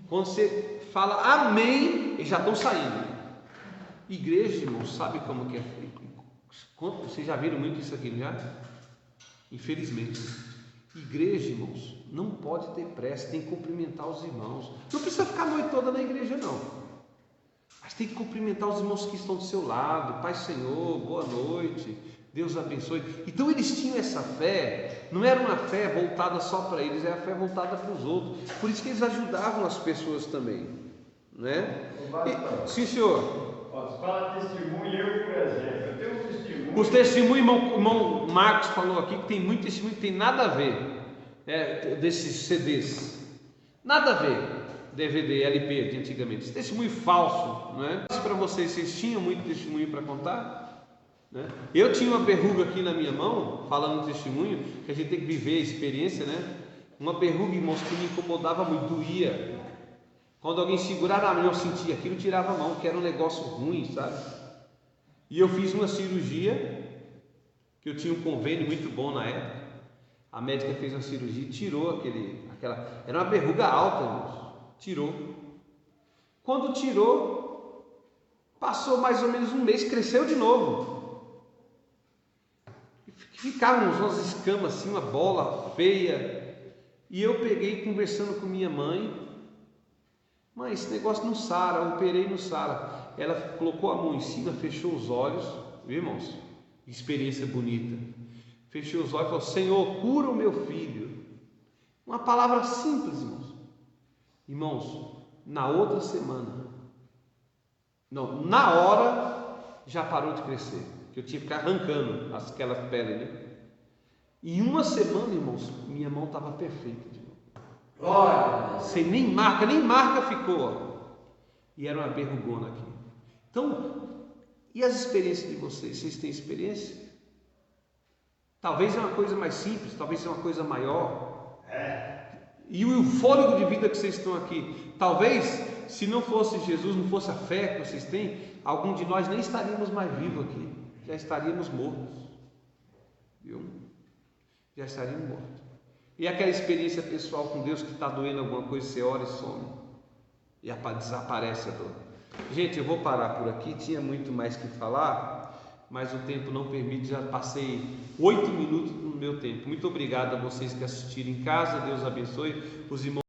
Quando você fala amém, eles já estão saindo. Igreja, irmãos, sabe como que é? Vocês já viram muito isso aqui, já? Infelizmente. Igreja, irmãos, não pode ter pressa, tem que cumprimentar os irmãos. Não precisa ficar a noite toda na igreja, não. Mas tem que cumprimentar os irmãos que estão do seu lado. Pai, Senhor, boa noite, Deus abençoe. Então eles tinham essa fé, não era uma fé voltada só para eles, era a fé voltada para os outros. Por isso que eles ajudavam as pessoas também, né? Sim, senhor. Fala testemunho, eu, por exemplo, eu tenho um testemunho. Os testemunhos, irmão Marcos falou aqui que tem muito testemunho que tem nada a ver, desses CDs, nada a ver. DVD, LP de antigamente, esse testemunho falso, não é? Para vocês tinham muito testemunho para contar, né? Eu tinha uma verruga aqui na minha mão, falando no testemunho, que a gente tem que viver a experiência, né? Uma verruga, irmãos, que me incomodava muito, doía. Quando alguém segurava a mão, eu sentia aquilo, tirava a mão, que era um negócio ruim, sabe? E eu fiz uma cirurgia, que eu tinha um convênio muito bom na época. A médica fez uma cirurgia e tirou aquela, era uma verruga alta, irmãos. Tirou. Quando tirou, passou mais ou menos um mês, cresceu de novo. Ficavam umas escamas assim, uma bola feia. E eu peguei conversando com minha mãe. Mãe, esse negócio não sara, eu operei no sara. Ela colocou a mão em cima, fechou os olhos, viu, irmãos? Experiência bonita. Fechou os olhos e falou: Senhor, cura o meu filho. Uma palavra simples, irmãos. Irmãos, na outra semana, não, na hora já parou de crescer, que eu tinha que ficar arrancando aquela pele, né? Em uma semana, irmãos, minha mão estava perfeita de novo. Sem nem marca ficou, ó. E era uma verrugona aqui. Então, e as experiências de vocês? Vocês têm experiência? Talvez é uma coisa mais simples, talvez é uma coisa maior. E o fôlego de vida que vocês estão aqui, talvez, se não fosse Jesus, não fosse a fé que vocês têm, algum de nós nem estaríamos mais vivos aqui, já estaríamos mortos, viu? Já estaríamos mortos. E aquela experiência pessoal com Deus, que está doendo alguma coisa, você ora e some, e desaparece a dor. Gente, eu vou parar por aqui, tinha muito mais que falar, mas o tempo não permite, já passei 8 minutos do meu tempo. Muito obrigado a vocês que assistiram em casa, Deus abençoe os irmãos.